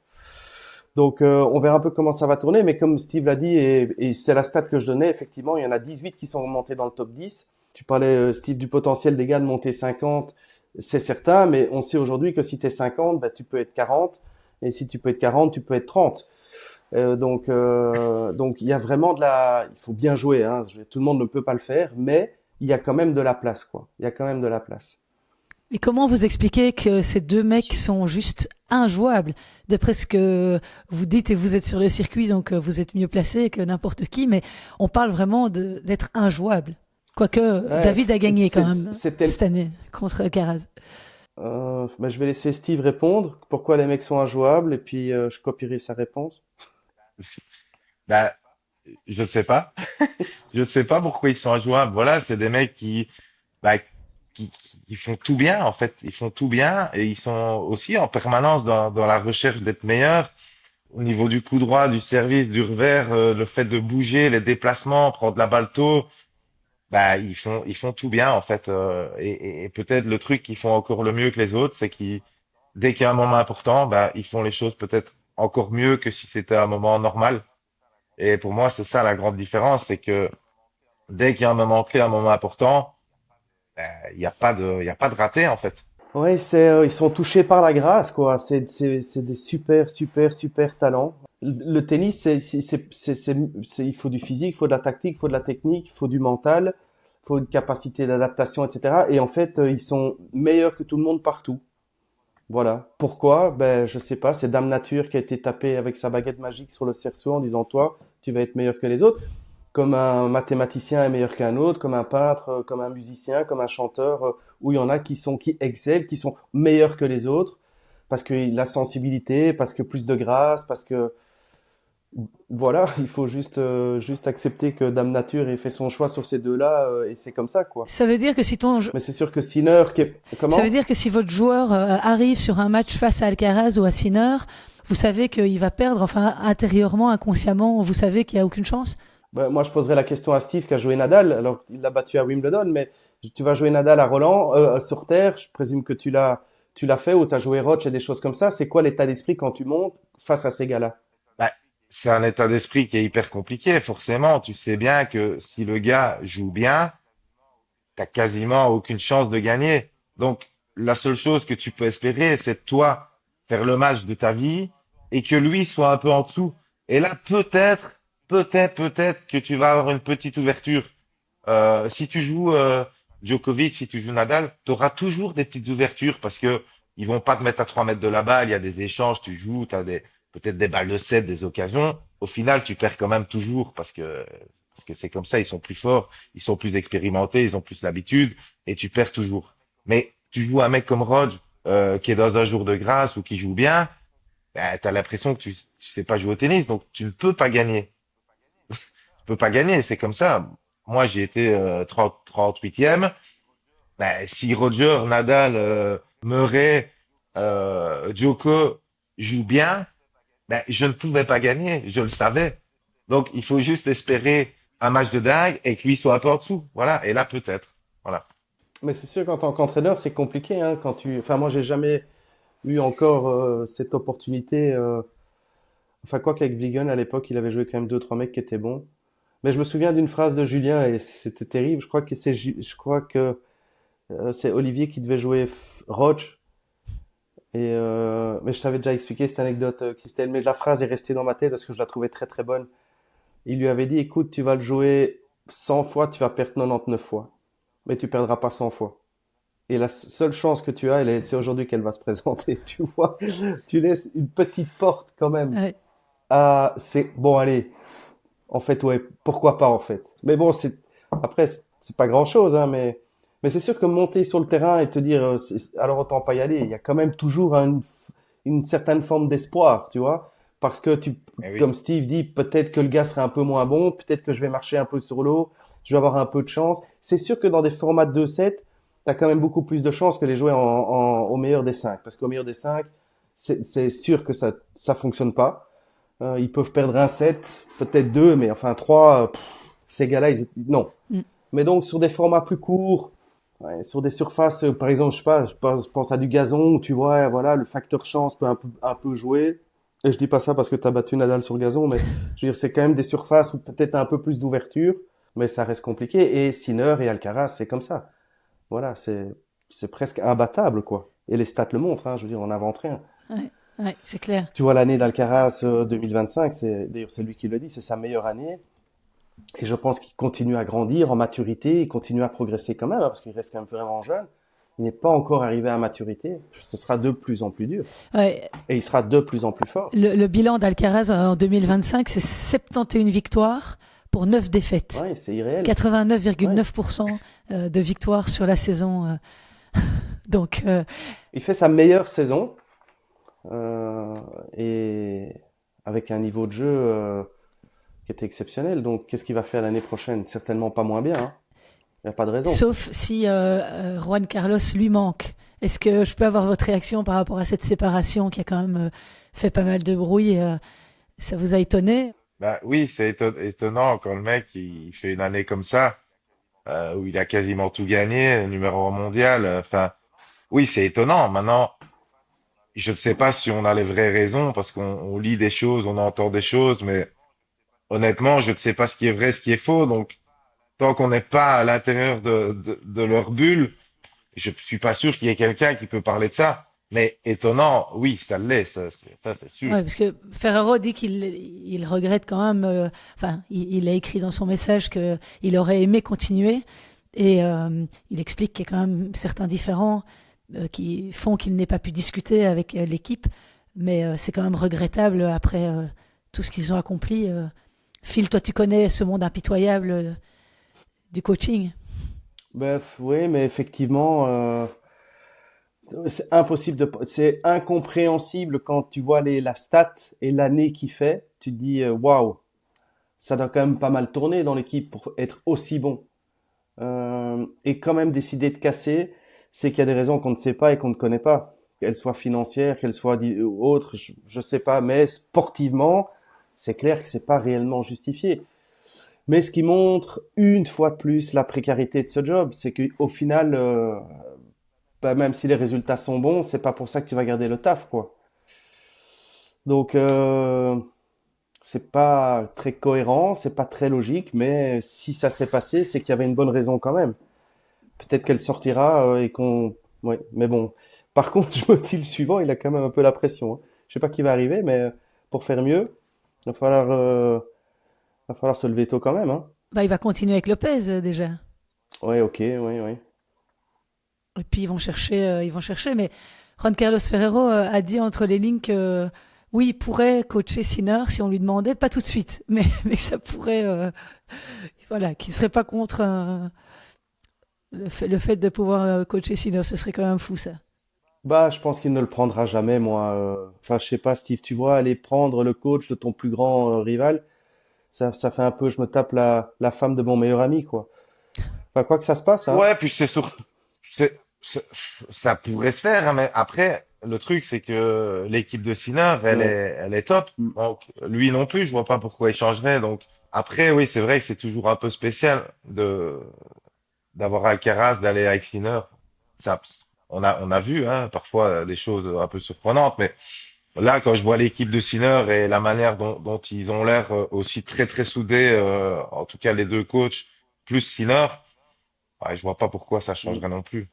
Donc on verra un peu comment ça va tourner. Mais comme Steve l'a dit, et c'est la stat que je donnais, effectivement, il y en a 18 qui sont montés dans le top 10. Tu parlais, Steve, du potentiel des gars de monter 50, c'est certain, mais on sait aujourd'hui que si tu es 50, bah, tu peux être 40. Et si tu peux être 40, tu peux être 30. Donc il y a vraiment il faut bien jouer, hein. Tout le monde ne peut pas le faire, mais il y a quand même de la place, quoi. Il y a quand même de la place. Et comment vous expliquez que ces deux mecs sont juste injouables? D'après ce que vous dites, et vous êtes sur le circuit, donc vous êtes mieux placé que n'importe qui, mais on parle vraiment d'être injouable. Quoique Ouais, David a gagné quand même c'était, cette année contre Caraz. bah, je vais laisser Steve répondre. Pourquoi les mecs sont injouables et puis je copierai sa réponse. Bah, je ne sais pas. Je ne sais pas pourquoi ils sont injouables. Voilà, c'est des mecs bah, qui font tout bien, en fait. Ils font tout bien et ils sont aussi en permanence dans la recherche d'être meilleurs. Au niveau du coup droit, du service, du revers, le fait de bouger, les déplacements, prendre la balle tôt, bah, ils font tout bien, en fait. Et peut-être le truc qu'ils font encore le mieux que les autres, c'est qu'ils, dès qu'il y a un moment important, bah, ils font les choses peut-être encore mieux que si c'était un moment normal. Et pour moi, c'est ça la grande différence, c'est que dès qu'il y a un moment clé, un moment important, il y a pas de raté en fait. Ouais, ils sont touchés par la grâce, quoi. C'est des super, super, super talents. Le tennis, il faut du physique, il faut de la tactique, il faut de la technique, il faut du mental, il faut une capacité d'adaptation, etc. Et en fait, ils sont meilleurs que tout le monde partout. Voilà. Pourquoi? Ben, je sais pas. C'est Dame Nature qui a été tapé avec sa baguette magique sur le cerceau en disant, toi, tu vas être meilleur que les autres. Comme un mathématicien est meilleur qu'un autre, comme un peintre, comme un musicien, comme un chanteur, où il y en a qui excellent, qui sont meilleurs que les autres, parce que la sensibilité, parce que plus de grâce, parce que, voilà, il faut juste accepter que Dame Nature ait fait son choix sur ces deux-là, et c'est comme ça, quoi. Ça veut dire que Mais c'est sûr que Sinner, ça veut comment? dire que si votre joueur arrive sur un match face à Alcaraz ou à Sinner, vous savez qu'il va perdre, enfin intérieurement, inconsciemment, vous savez qu'il n'y a aucune chance? Ben, moi, je poserais la question à Steve qui a joué Nadal. Alors, il l'a battu à Wimbledon, mais tu vas jouer Nadal à Roland, sur terre. Je présume que tu l'as fait ou tu as joué Roche et des choses comme ça. C'est quoi l'état d'esprit quand tu montes face à ces gars-là? Bah, c'est un état d'esprit qui est hyper compliqué. Forcément, tu sais bien que si le gars joue bien, t'as quasiment aucune chance de gagner. Donc, la seule chose que tu peux espérer, c'est de toi faire le match de ta vie et que lui soit un peu en dessous. Et là, peut-être que tu vas avoir une petite ouverture. Si tu joues Djokovic, si tu joues Nadal, tu auras toujours des petites ouvertures parce que ils vont pas te mettre à 3 mètres de la balle. Il y a des échanges, tu joues, tu as peut-être des balles de 7, des occasions. Au final, tu perds quand même toujours parce que c'est comme ça. Ils sont plus forts, ils sont plus expérimentés, ils ont plus l'habitude et tu perds toujours. Mais tu joues un mec comme Rodge qui est dans un jour de grâce ou qui joue bien, ben, tu as l'impression que tu sais pas jouer au tennis, donc tu ne peux pas gagner. Tu peux pas gagner, c'est comme ça. Moi, j'ai été 38e. Ben, si Roger, Nadal, Murray, Djoko jouent bien, ben, je ne pouvais pas gagner, je le savais. Donc, il faut juste espérer un match de dingue et que lui soit un peu en dessous. Voilà, et là, peut-être. Voilà. Mais c'est sûr qu'en tant qu'entraîneur, c'est compliqué, hein, enfin, moi, j'ai jamais eu encore cette opportunité. Enfin, quoi qu'avec Vigan, à l'époque, il avait joué quand même deux, trois mecs qui étaient bons. Mais je me souviens d'une phrase de Julien et c'était terrible. Je crois que c'est Olivier qui devait jouer Roach. Mais je t'avais déjà expliqué cette anecdote, Christelle, mais la phrase est restée dans ma tête parce que je la trouvais très très bonne. Il lui avait dit, écoute, tu vas le jouer 100 fois, tu vas perdre 99 fois, mais tu perdras pas 100 fois. Et la seule chance que tu as, c'est aujourd'hui qu'elle va se présenter, tu vois. Tu laisses une petite porte quand même Ouais. Ah, c'est bon, allez. En fait, ouais, pourquoi pas en fait. Mais bon, après, c'est pas grand-chose, hein, mais c'est sûr que monter sur le terrain et te dire, alors autant pas y aller. Il y a quand même toujours une certaine forme d'espoir, tu vois, parce que Eh oui. comme Steve dit, peut-être que le gars sera un peu moins bon, peut-être que je vais marcher un peu sur l'eau, je vais avoir un peu de chance. C'est sûr que dans des formats de 2-7, t'as quand même beaucoup plus de chances que les jouer au meilleur des 5, parce qu'au meilleur des 5, c'est sûr que ça fonctionne pas. Ils peuvent perdre un set, peut-être deux, mais enfin trois, ces gars-là, non. Mm. Mais donc sur des formats plus courts, ouais, sur des surfaces, par exemple, je sais pas, je pense à du gazon où tu vois, voilà, le facteur chance peut un peu jouer. Et je dis pas ça parce que tu as battu Nadal sur gazon, mais je veux dire, c'est quand même des surfaces où peut-être un peu plus d'ouverture, mais ça reste compliqué. Et Sinner et Alcaraz, c'est comme ça. Voilà, c'est presque imbattable, quoi. Et les stats le montrent, hein, je veux dire, on n'invente rien. Ouais, ouais, c'est clair. Tu vois, l'année d'Alcaraz 2025, d'ailleurs c'est lui qui le dit, c'est sa meilleure année. Et je pense qu'il continue à grandir en maturité, il continue à progresser quand même, hein, parce qu'il reste quand même vraiment jeune. Il n'est pas encore arrivé à maturité. Ce sera de plus en plus dur. Ouais, Et il sera de plus en plus fort. le bilan d'Alcaraz en 2025, c'est 71 victoires pour 9 défaites. Ouais, c'est irréel. 89,9% de victoires sur la saison. Donc, Il fait sa meilleure saison et avec un niveau de jeu qui était exceptionnel. Donc, qu'est-ce qu'il va faire l'année prochaine? Certainement pas moins bien. Hein. Il n'y a pas de raison. sauf si Juan Carlos lui manque. Est-ce que je peux avoir votre réaction par rapport à cette séparation qui a quand même fait pas mal de bruit ça vous a étonné? Bah oui, c'est étonnant quand le mec il fait une année comme ça, où il a quasiment tout gagné, numéro 1 mondial. Enfin, oui, c'est étonnant. Maintenant, je ne sais pas si on a les vraies raisons parce qu'on lit des choses, on entend des choses, mais honnêtement, je ne sais pas ce qui est vrai, ce qui est faux. Donc, tant qu'on n'est pas à l'intérieur de leur bulle, je suis pas sûr qu'il y ait quelqu'un qui peut parler de ça. Mais étonnant, oui, ça l'est, ça c'est sûr. Ouais, parce que Ferrero dit qu'il regrette quand même. Enfin, il a écrit dans son message que il aurait aimé continuer, et il explique qu'il y a quand même certains différends qui font qu'il n'ait pas pu discuter avec l'équipe. Mais c'est quand même regrettable après tout ce qu'ils ont accompli. Phil, toi, tu connais ce monde impitoyable du coaching. Bref, oui, mais effectivement, c'est incompréhensible quand tu vois la stat et l'année qu'il fait. Tu te dis, waouh, ça doit quand même pas mal tourner dans l'équipe pour être aussi bon. Et quand même décider de casser, c'est qu'il y a des raisons qu'on ne sait pas et qu'on ne connaît pas. Qu'elles soient financières, qu'elles soient autres, je sais pas, mais sportivement, c'est clair que c'est pas réellement justifié. Mais ce qui montre une fois de plus la précarité de ce job, c'est qu'au final, bah, même si les résultats sont bons, c'est pas pour ça que tu vas garder le taf, quoi. Donc, c'est pas très cohérent, c'est pas très logique, mais si ça s'est passé, c'est qu'il y avait une bonne raison quand même. Peut-être qu'elle sortira et qu'on, ouais, mais bon. Par contre, je me dis le suivant, il a quand même un peu la pression. Hein. Je sais pas qui va arriver, mais pour faire mieux, il va falloir se lever tôt quand même. Hein. Bah, il va continuer avec Lopez déjà. Ouais, ok, oui, oui. Et puis ils vont chercher. Mais Juan Carlos Ferrero a dit entre les lignes que oui, il pourrait coacher Sinner si on lui demandait, pas tout de suite, mais que ça pourrait, voilà, qu'il serait pas contre le fait de pouvoir coacher Sinner, ce serait quand même fou ça. Bah, je pense qu'il ne le prendra jamais, moi. Enfin, je sais pas, Steve, tu vois, aller prendre le coach de ton plus grand rival, ça fait un peu, je me tape la femme de mon meilleur ami, quoi. Enfin, quoi que ça se passe, hein. Ouais, puis ça pourrait se faire, hein, mais après, le truc, c'est que l'équipe de Sinner, Ouais. elle est top. Mm. Donc, lui non plus, je vois pas pourquoi il changerait. Donc, après, oui, c'est vrai que c'est toujours un peu spécial d'avoir Alcaraz, d'aller avec Sinner. Ça, on a vu, hein, parfois des choses un peu surprenantes, mais là, quand je vois l'équipe de Sinner et la manière dont ils ont l'air aussi très très soudés, en tout cas les deux coachs plus Sinner, ouais, je vois pas pourquoi ça Mm. changerait non plus.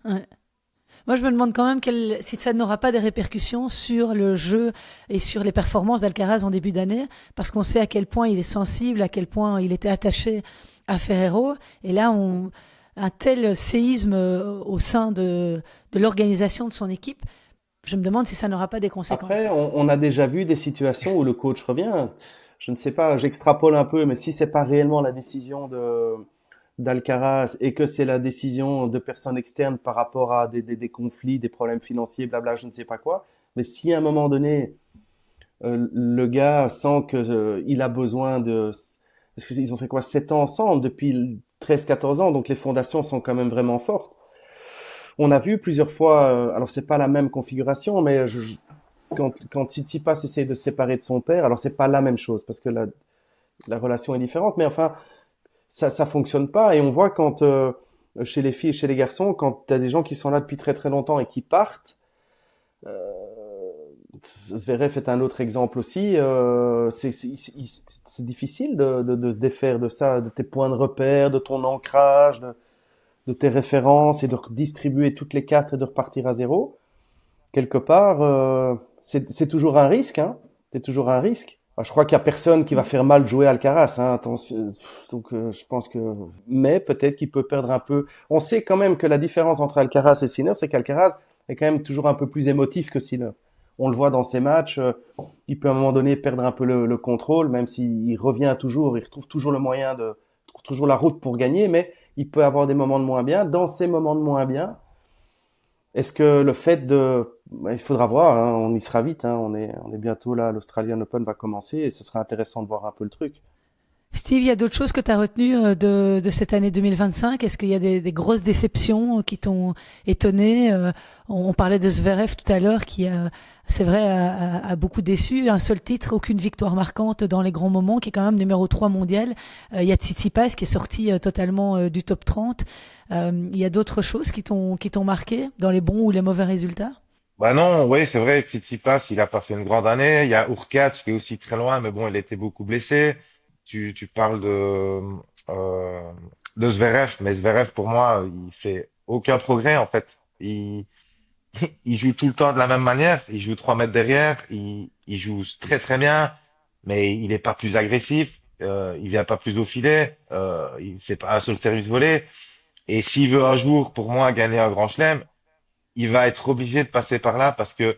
Ouais. Moi, je me demande quand même si ça n'aura pas des répercussions sur le jeu et sur les performances d'Alcaraz en début d'année, parce qu'on sait à quel point il est sensible, à quel point il était attaché à Ferrero. Et là, un tel séisme au sein de l'organisation de son équipe, Je me demande si ça n'aura pas des conséquences. Après, on a déjà vu des situations où le coach revient. Je ne sais pas, j'extrapole un peu, mais si c'est pas réellement la décision de d'Alcaraz et que c'est la décision de personnes externes par rapport à des conflits, des problèmes financiers, blabla, je ne sais pas quoi. Mais si à un moment donné, le gars sent que il a besoin de, parce qu'ils ont fait quoi, 7 ans ensemble depuis 13, 14 ans, donc les fondations sont quand même vraiment fortes. On a vu plusieurs fois, alors c'est pas la même configuration, mais quand Tsitsipas essaie de se séparer de son père, alors c'est pas la même chose parce que la relation est différente, mais enfin ça fonctionne pas et on voit quand chez les filles et chez les garçons, quand t'as des gens qui sont là depuis très très longtemps et qui partent, euh, Zverev est un autre exemple aussi. C'est difficile de se défaire de ça, de tes points de repère, de ton ancrage, de tes références et de redistribuer toutes les cartes et de repartir à zéro. Quelque part, c'est toujours un risque, hein. C'est toujours un risque. Je crois qu'il y a personne qui va faire mal jouer Alcaraz, hein. Donc je pense que, mais peut-être qu'il peut perdre un peu. On sait quand même que la différence entre Alcaraz et Sinner, c'est qu'Alcaraz est quand même toujours un peu plus émotif que Sinner. On le voit dans ses matchs, il peut à un moment donné perdre un peu le contrôle, même s'il revient toujours, il retrouve toujours le moyen trouve toujours la route pour gagner, mais il peut avoir des moments de moins bien. Dans ces moments de moins bien, est-ce que le fait il faudra voir, hein, on y sera vite, hein, on est bientôt là, l'Australian Open va commencer et ce sera intéressant de voir un peu le truc. Steve, il y a d'autres choses que tu as retenues de cette année 2025? Est-ce qu'il y a des grosses déceptions qui t'ont étonné? On parlait de Zverev tout à l'heure qui, c'est vrai, a beaucoup déçu. Un seul titre, aucune victoire marquante dans les grands moments, qui est quand même numéro 3 mondial. Il y a Tsitsipas qui est sorti totalement du top 30. Il y a d'autres choses qui t'ont marqué dans les bons ou les mauvais résultats? Bah non, oui, c'est vrai, Tsitsipas, il a pas fait une grande année. Il y a Hurkacz qui est aussi très loin, mais bon, il était beaucoup blessé. Tu parles euh, de Zverev, mais Zverev, pour moi, il fait aucun progrès, en fait. Il joue tout le temps de la même manière. Il joue 3 mètres derrière. Il joue très, très bien, mais il est pas plus agressif. Il vient pas plus au filet. Il fait pas un seul service volé. Et s'il veut un jour, pour moi, gagner un grand chelem, il va être obligé de passer par là parce que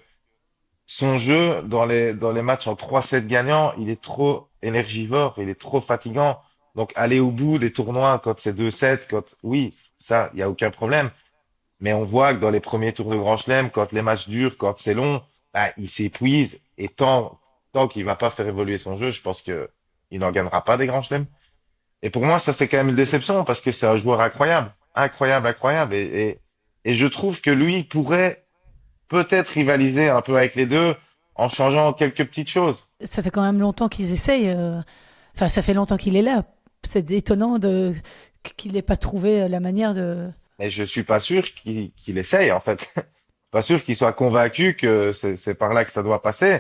son jeu dans les matchs en 3-7 gagnants, il est trop énergivore, il est trop fatigant. Donc aller au bout des tournois quand c'est 2-7, quand oui, ça, il y a aucun problème. Mais on voit que dans les premiers tours de Grand Chelem, quand les matchs durent, quand c'est long, bah, il s'épuise. Et tant qu'il va pas faire évoluer son jeu, je pense que il n'en gagnera pas des Grands Chelems. Et pour moi, ça c'est quand même une déception parce que c'est un joueur incroyable, incroyable, incroyable. Et je trouve que lui pourrait peut-être rivaliser un peu avec les deux en changeant quelques petites choses. Ça fait quand même longtemps qu'ils essayent. Enfin, ça fait longtemps qu'il est là. C'est étonnant qu'il n'ait pas trouvé la manière de. Mais je suis pas sûr qu'il essaye en fait. Pas sûr qu'il soit convaincu que c'est par là que ça doit passer.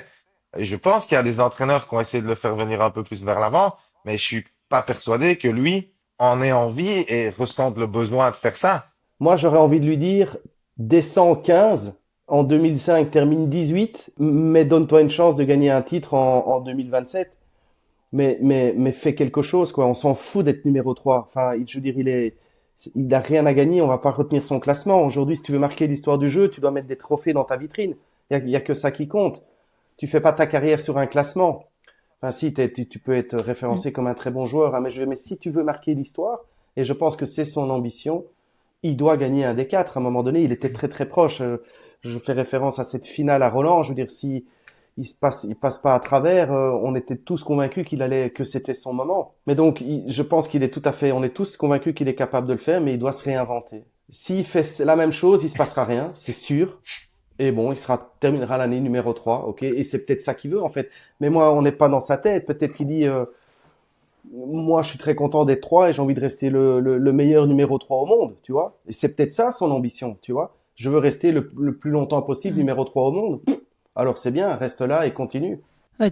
Et je pense qu'il y a des entraîneurs qui ont essayé de le faire venir un peu plus vers l'avant, mais je suis pas persuadé que lui en ait envie et ressente le besoin de faire ça. Moi, j'aurais envie de lui dire, descends 15, en 2005, termine 18, mais donne-toi une chance de gagner un titre en 2027. Mais fais quelque chose, quoi. On s'en fout d'être numéro 3. Enfin, je veux dire, il a rien à gagner. On va pas retenir son classement. Aujourd'hui, si tu veux marquer l'histoire du jeu, tu dois mettre des trophées dans ta vitrine. Il y a que ça qui compte. Tu fais pas ta carrière sur un classement. Enfin, si, tu peux être référencé comme un très bon joueur, hein, mais si tu veux marquer l'histoire, et je pense que c'est son ambition, il doit gagner un des quatre. À un moment donné, il était très très proche. Je fais référence à cette finale à Roland. Je veux dire, si il passe pas à travers, on était tous convaincus que c'était son moment. Mais donc, je pense qu'il est tout à fait, on est tous convaincus qu'il est capable de le faire, mais il doit se réinventer. S'il fait la même chose, il se passera rien, c'est sûr. Et bon, terminera l'année numéro 3, ok. Et c'est peut-être ça qu'il veut, en fait. Mais moi, on n'est pas dans sa tête. Peut-être qu'il dit, moi, je suis très content d'être 3 et j'ai envie de rester le meilleur numéro 3 au monde, tu vois. Et c'est peut-être ça son ambition, tu vois. Je veux rester le plus longtemps possible numéro 3 au monde. Alors c'est bien, reste là et continue.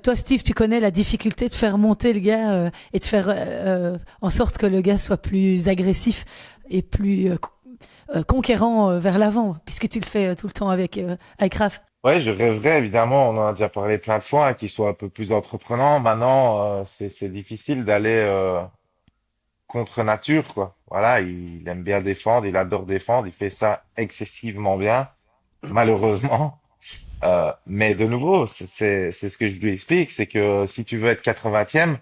Toi, Steve, tu connais la difficulté de faire monter le gars et de faire en sorte que le gars soit plus agressif et plus conquérant vers l'avant, puisque tu le fais tout le temps avec Raph. Ouais, je rêverais évidemment, on en a déjà parlé plein de fois, hein, qu'il soit un peu plus entreprenant. Maintenant, c'est difficile d'aller contre nature, quoi. Voilà, il aime bien défendre, il adore défendre, il fait ça excessivement bien, malheureusement. Mais de nouveau, c'est ce que je lui explique, c'est que si tu veux être 80e,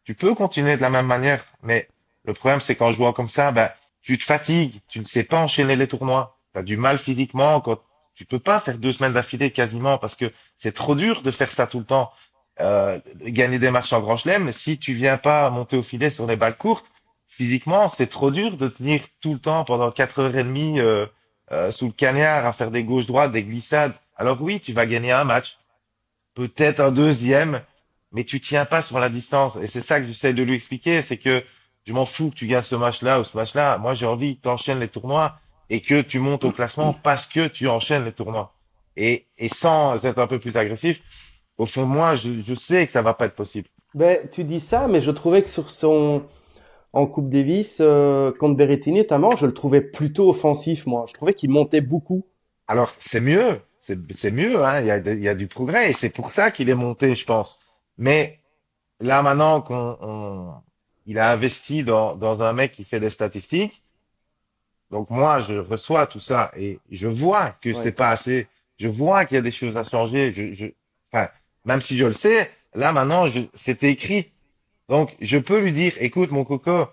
tu peux continuer de la même manière. Mais le problème, c'est qu'en jouant comme ça, ben, tu te fatigues, tu ne sais pas enchaîner les tournois. Tu as du mal physiquement quand tu peux pas faire 2 semaines d'affilée quasiment parce que c'est trop dur de faire ça tout le temps. Gagner des matchs en Grand Chelem, si tu viens pas monter au filet sur les balles courtes, physiquement, c'est trop dur de tenir tout le temps pendant 4 heures et demie sous le cagnard à faire des gauches-droites, des glissades. Alors oui, tu vas gagner un match, peut-être un deuxième, mais tu tiens pas sur la distance. Et c'est ça que j'essaie de lui expliquer, c'est que je m'en fous que tu gagnes ce match-là ou ce match-là. Moi, j'ai envie que tu enchaînes les tournois et que tu montes au classement parce que tu enchaînes les tournois. Et sans être un peu plus agressif, au fond de moi, je sais que ça va pas être possible. Ben, tu dis ça, mais je trouvais que en Coupe Davis, contre Berrettini notamment, je le trouvais plutôt offensif, moi. Je trouvais qu'il montait beaucoup. Alors, c'est mieux, c'est mieux, hein. Il y a du progrès et c'est pour ça qu'il est monté, je pense. Mais là, maintenant il a investi dans un mec qui fait des statistiques. Donc moi, je reçois tout ça et je vois que c'est Ouais. pas assez. Je vois qu'il y a des choses à changer. Enfin, même si je le sais, là maintenant, c'était écrit. Donc, je peux lui dire, écoute, mon coco,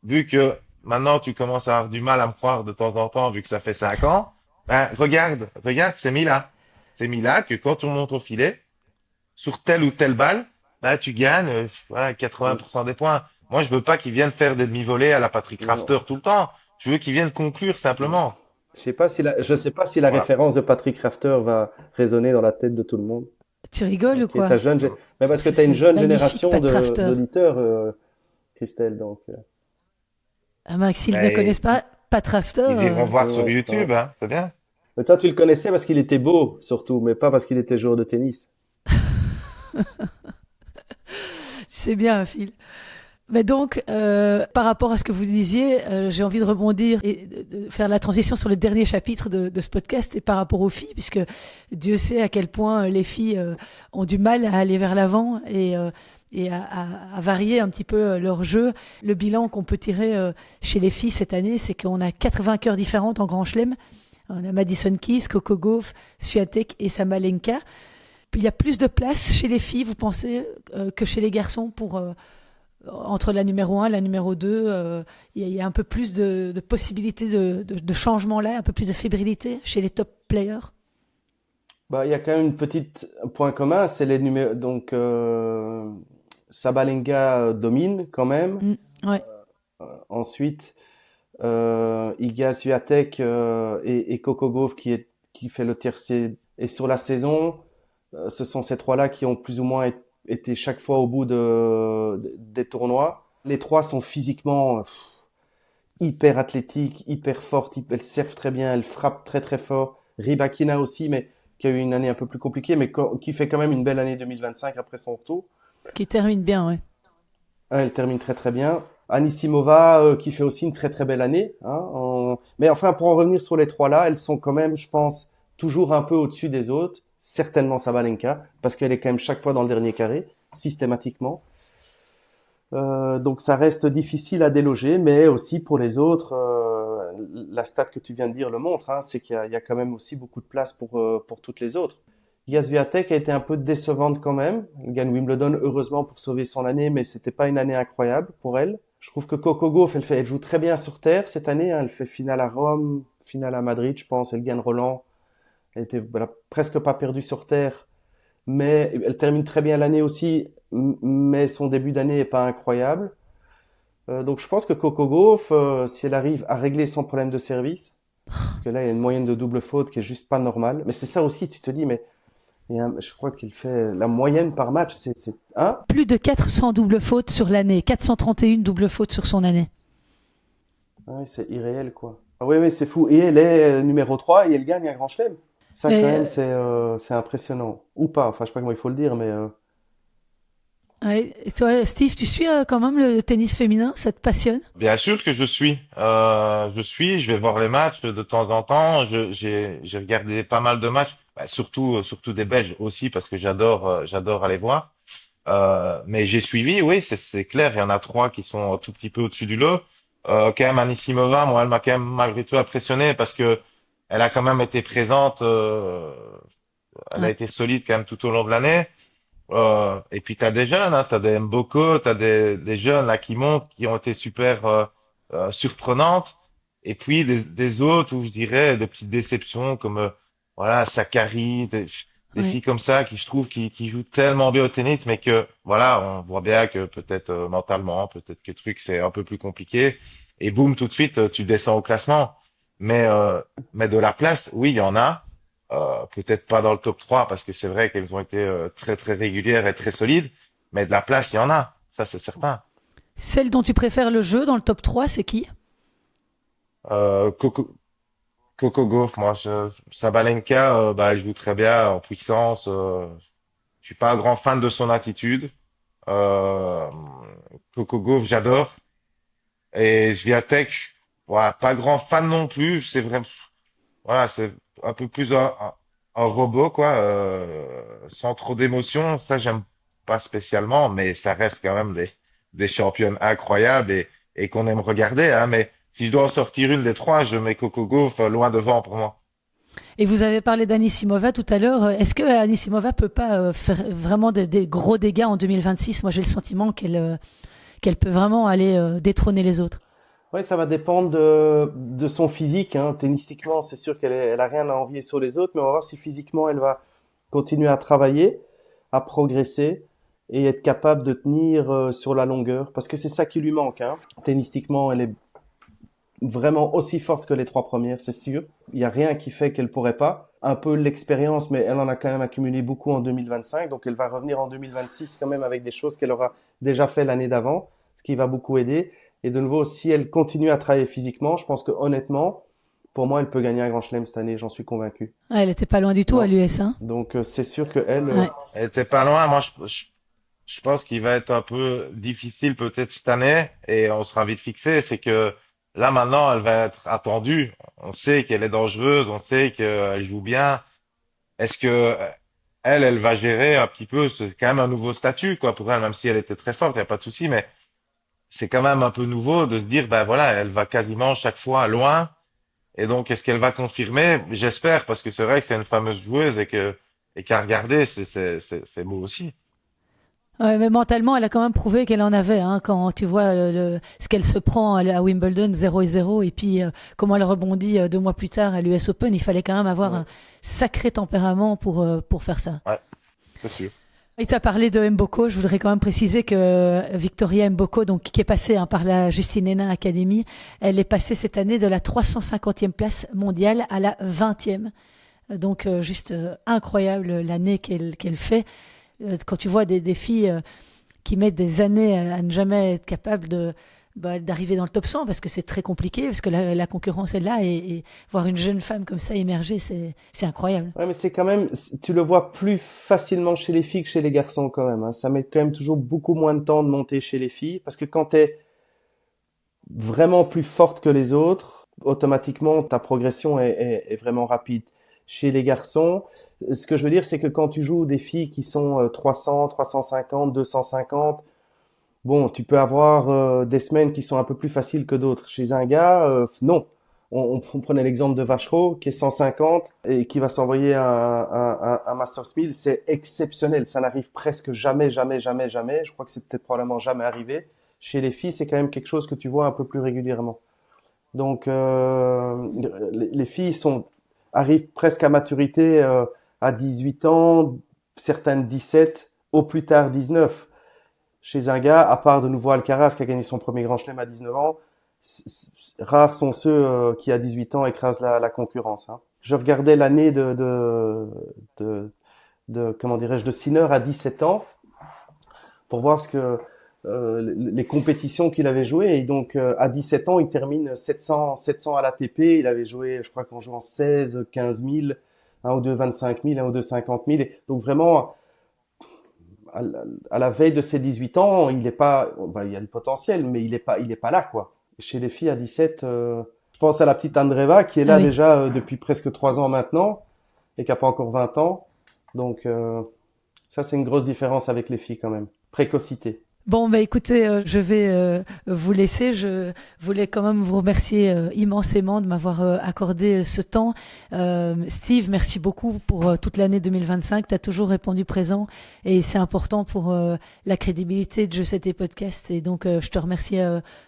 vu que maintenant tu commences à avoir du mal à me croire de temps en temps, vu que ça fait 5 ans, ben, regarde, c'est mis là. C'est mis là que quand on monte au filet, sur telle ou telle balle, ben, tu gagnes, voilà, Mm. 80% des points. Moi, je veux pas qu'ils viennent faire des demi-volées à la Patrick Non. Rafter tout le temps. Je veux qu'ils viennent conclure Mm. simplement. Je sais pas si la Voilà. référence de Patrick Rafter va résonner dans la tête de tout le monde. Tu rigoles ou Ok, quoi? mais parce que tu as une C'est jeune magnifique, génération Pat Rafter. d'auditeurs, Christelle, donc. Ah, Max, s'ils ne Ben, connaissent pas Pat Rafter, ils iront voir sur Ouais, ouais. YouTube, hein, c'est bien. Mais toi, tu le connaissais parce qu'il était beau, surtout, mais pas parce qu'il était joueur de tennis. tu sais bien, Phil. Mais donc, par rapport à ce que vous disiez, j'ai envie de rebondir et de faire la transition sur le dernier chapitre de ce podcast et par rapport aux filles, puisque Dieu sait à quel point les filles ont du mal à aller vers l'avant et à varier un petit peu leur jeu. Le bilan qu'on peut tirer chez les filles cette année, c'est qu'on a 4 vainqueurs différentes en Grand Chelem. On a Madison Keys, Coco Gauff, Swiatek et Sabalenka. Il y a plus de place chez les filles, vous pensez, que chez les garçons pour entre la numéro 1 et la numéro 2, il y a un peu plus de possibilités de changement là, un peu plus de fébrilité chez les top players. Bah, il y a quand même une petite point commun, c'est les numéros. Donc, Sabalenka domine quand même. Mm, ouais. Ensuite, Iga Swiatek et Coco Gauff qui fait le tiercé. Et sur la saison, ce sont ces trois-là qui ont plus ou moins été chaque fois au bout des tournois. Les trois sont physiquement hyper athlétiques, hyper fortes. Elles servent très bien, elles frappent très très fort. Rybakina aussi, mais qui a eu une année un peu plus compliquée, mais qui fait quand même une belle année 2025 après son retour. Qui termine bien, ouais. Hein, elle termine très très bien. Anisimova qui fait aussi une très très belle année. Hein, mais enfin, pour en revenir sur les trois là, elles sont quand même, je pense, toujours un peu au-dessus des autres. Certainement Sabalenka, parce qu'elle est quand même chaque fois dans le dernier carré, systématiquement. Donc ça reste difficile à déloger, mais aussi pour les autres, la stat que tu viens de dire le montre, hein, c'est qu'il y a quand même aussi beaucoup de place pour toutes les autres. Swiatek a été un peu décevante quand même. Elle gagne Wimbledon heureusement pour sauver son année, mais c'était pas une année incroyable pour elle. Je trouve que Coco Gauff, elle joue très bien sur terre cette année. Hein. Elle fait finale à Rome, finale à Madrid, je pense. Elle gagne Roland. Elle a presque pas perdu sur terre, mais elle termine très bien l'année aussi. Mais son début d'année est pas incroyable. Donc je pense que Coco Gauff, si elle arrive à régler son problème de service, parce que là il y a une moyenne de double faute qui est juste pas normale. Mais c'est ça aussi, tu te dis, mais je crois qu'il fait la moyenne par match, hein? Plus de 400 doubles fautes sur l'année, 431 doubles fautes sur son année. Ouais, c'est irréel quoi. Ah oui, oui, c'est fou. Et elle est numéro 3 et elle gagne un grand chelem. Ça quand Mais, même, c'est impressionnant. Ou pas, enfin je sais pas comment il faut le dire, mais ouais. Et toi, Steve, tu suis quand même le tennis féminin, ça te passionne? Bien sûr que je suis. Je vais voir les matchs de temps en temps. J'ai regardé pas mal de matchs, bah, surtout des Belges aussi parce que j'adore aller voir. Mais j'ai suivi, oui, c'est clair. Il y en a trois qui sont un tout petit peu au-dessus du lot. Quand même Anisimova, moi, elle m'a quand même malgré tout impressionné parce que elle a quand même été présente elle a Ouais. été solide quand même tout au long de l'année. Et puis t'as des jeunes, hein, t'as des Mboko, t'as des jeunes là qui montent, qui ont été super surprenantes. Et puis des autres où je dirais des petites déceptions comme voilà Sakari, des Ouais. filles comme ça qui je trouve qui jouent tellement bien au tennis, mais que voilà, on voit bien que peut-être mentalement, peut-être que le truc c'est un peu plus compliqué. Et boum, tout de suite tu descends au classement. Mais mais de la place, oui, il y en a. Peut-être pas dans le top 3 parce que c'est vrai qu'elles ont été très très régulières et très solides, mais de la place, il y en a, ça c'est certain. Celle dont tu préfères le jeu dans le top 3, c'est qui? Coco, Coco Gauff, Sabalenka, bah, elle joue très bien en puissance. Je suis pas un grand fan de son attitude. Euh, Coco Gauff, j'adore. Et Swiatek, voilà, pas grand fan non plus. C'est vrai, voilà, c'est un peu plus un robot, quoi, sans trop d'émotion. Ça, j'aime pas spécialement, mais ça reste quand même des championnes incroyables et qu'on aime regarder, hein. Mais si je dois en sortir une des trois, je mets Coco Gauff loin devant pour moi. Et vous avez parlé d'Anisimova tout à l'heure. Est-ce que Anisimova peut pas faire vraiment des gros dégâts en 2026? Moi, j'ai le sentiment qu'elle peut vraiment aller détrôner les autres. Ouais, ça va dépendre de son physique, hein. Tennistiquement, c'est sûr elle a rien à envier sur les autres, mais on va voir si physiquement elle va continuer à travailler, à progresser et être capable de tenir sur la longueur, parce que c'est ça qui lui manque, hein. Tennistiquement, elle est vraiment aussi forte que les trois premières, c'est sûr. Il y a rien qui fait qu'elle pourrait pas. Un peu l'expérience, mais elle en a quand même accumulé beaucoup en 2025, donc elle va revenir en 2026 quand même avec des choses qu'elle aura déjà fait l'année d'avant, ce qui va beaucoup aider. Et de nouveau, si elle continue à travailler physiquement, je pense que honnêtement, pour moi, elle peut gagner un Grand Chelem cette année, j'en suis convaincu. Ah, elle était pas loin du tout à Non. l'US, hein. Donc c'est sûr que elle, Ouais. Elle était pas loin. Moi, je pense qu'il va être un peu difficile peut-être cette année et on sera vite fixé. C'est que là maintenant, elle va être attendue. On sait qu'elle est dangereuse, on sait qu'elle joue bien. Est-ce que elle va gérer un petit peu, c'est quand même un nouveau statut, quoi, pour elle, même si elle était très forte, il n'y a pas de souci, mais c'est quand même un peu nouveau de se dire, ben voilà, elle va quasiment chaque fois loin, et donc est-ce qu'elle va confirmer? J'espère, parce que c'est vrai que c'est une fameuse joueuse et qu'à regarder, c'est beau aussi. Ouais, mais mentalement, elle a quand même prouvé qu'elle en avait, hein, quand tu vois ce qu'elle se prend à Wimbledon 0-0 et puis comment elle rebondit 2 mois plus tard à l'US Open, il fallait quand même avoir ouais. un sacré tempérament pour faire ça. Ouais, c'est sûr. Et tu as parlé de Mboko, je voudrais quand même préciser que Victoria Mboko, donc, qui est passée, hein, par la Justine Hénin Academy, elle est passée cette année de la 350e place mondiale à la 20e. Donc juste incroyable l'année qu'elle fait. Quand tu vois des filles qui mettent des années à ne jamais être capables d'arriver dans le top 100 parce que c'est très compliqué, parce que la concurrence est là et voir une jeune femme comme ça émerger, c'est incroyable. Ouais, mais c'est quand même, tu le vois plus facilement chez les filles que chez les garçons quand même, hein. Ça met quand même toujours beaucoup moins de temps de monter chez les filles, parce que quand t'es vraiment plus forte que les autres, automatiquement ta progression est vraiment rapide. Chez les garçons, ce que je veux dire, c'est que quand tu joues des filles qui sont 300, 350, 250, bon, tu peux avoir des semaines qui sont un peu plus faciles que d'autres. Chez un gars, non. On prenait l'exemple de Vachereau, qui est 150 et qui va s'envoyer un Masters 1000. C'est exceptionnel. Ça n'arrive presque jamais, jamais, jamais, jamais. Je crois que c'est peut-être probablement jamais arrivé. Chez les filles, c'est quand même quelque chose que tu vois un peu plus régulièrement. Donc, les filles arrivent presque à maturité à 18 ans, certaines 17, au plus tard 19. Chez un gars, à part de nouveau Alcaraz qui a gagné son premier Grand Chelem à 19 ans, rares sont ceux qui à 18 ans écrasent la concurrence, hein. Je regardais l'année de, comment dirais-je, de Sinner à 17 ans pour voir ce que les compétitions qu'il avait jouées. Et donc, à 17 ans, il termine 700 à l'ATP. Il avait joué, je crois qu'en jouant 16, 15 000, un ou deux 25 000, un ou deux 50 000. Et donc, vraiment, à la veille de ses 18 ans, il est pas, bah, il y a le potentiel, mais il est pas là, quoi. Chez les filles à 17, je pense à la petite Andreeva qui est Ah là oui. déjà depuis presque 3 ans maintenant et qui a pas encore 20 ans. Donc, ça, c'est une grosse différence avec les filles quand même. Précocité. Bon, bah écoutez, je vais vous laisser. Je voulais quand même vous remercier immensément de m'avoir accordé ce temps. Steve, merci beaucoup pour toute l'année 2025. Tu as toujours répondu présent et c'est important pour la crédibilité de Je sais tes podcasts. Et donc, je te remercie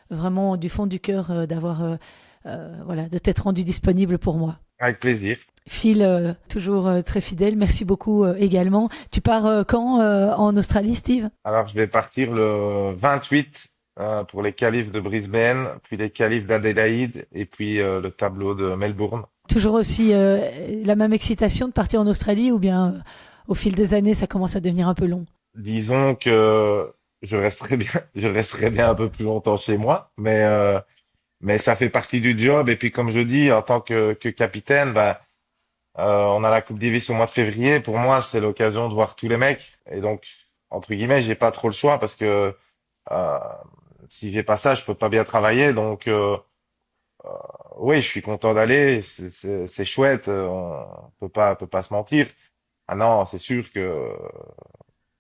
vraiment du fond du cœur d'avoir, voilà, de t'être rendu disponible pour moi. Avec plaisir. Phil, toujours très fidèle. Merci beaucoup également. Tu pars quand en Australie, Steve? Alors, je vais partir le 28 pour les qualifs de Brisbane, puis les qualifs d'Adélaïde et puis le tableau de Melbourne. Toujours aussi la même excitation de partir en Australie ou bien au fil des années, ça commence à devenir un peu long? Disons que je resterai bien un peu plus longtemps chez moi, mais ça fait partie du job. Et puis, comme je dis, en tant que capitaine, bah, on a la Coupe Davis au mois de février. Pour moi, c'est l'occasion de voir tous les mecs. Et donc, entre guillemets, j'ai pas trop le choix parce que euh, si j'ai pas ça, je peux pas bien travailler. Donc, oui, je suis content d'aller. C'est chouette. On peut pas se mentir. Ah non, c'est sûr que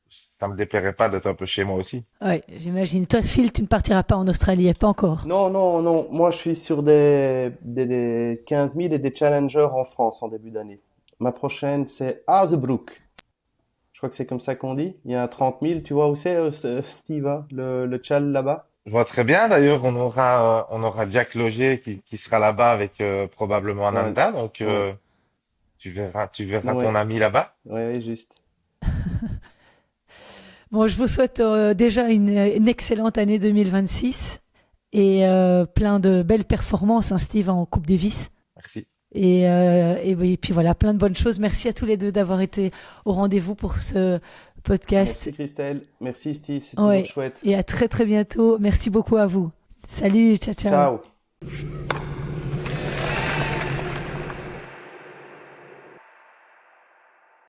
ça me déplairait pas d'être un peu chez moi aussi. Oui, j'imagine. Toi, Phil, tu ne partiras pas en Australie, pas encore. Non, non, non. Moi, je suis sur des 15 000 et des challengers en France en début d'année. Ma prochaine, c'est Hazebrook. Je crois que c'est comme ça qu'on dit. Il y a 30 000. Tu vois où c'est, Steve, hein, le chall là-bas? Je vois très bien. D'ailleurs, on aura Jack Logier qui sera là-bas avec probablement Ouais, Ananda. Donc, ouais, tu verras ton ouais, ami là-bas. ouais, juste. Bon, je vous souhaite déjà une excellente année 2026 et plein de belles performances, hein, Steve, en Coupe Davis. Merci. Et oui, et puis voilà, plein de bonnes choses. Merci à tous les deux d'avoir été au rendez-vous pour ce podcast. Merci Christelle. Merci Steve. C'est toujours Ouais, chouette. et à très très bientôt. Merci beaucoup à vous. Salut, ciao, ciao. Ciao.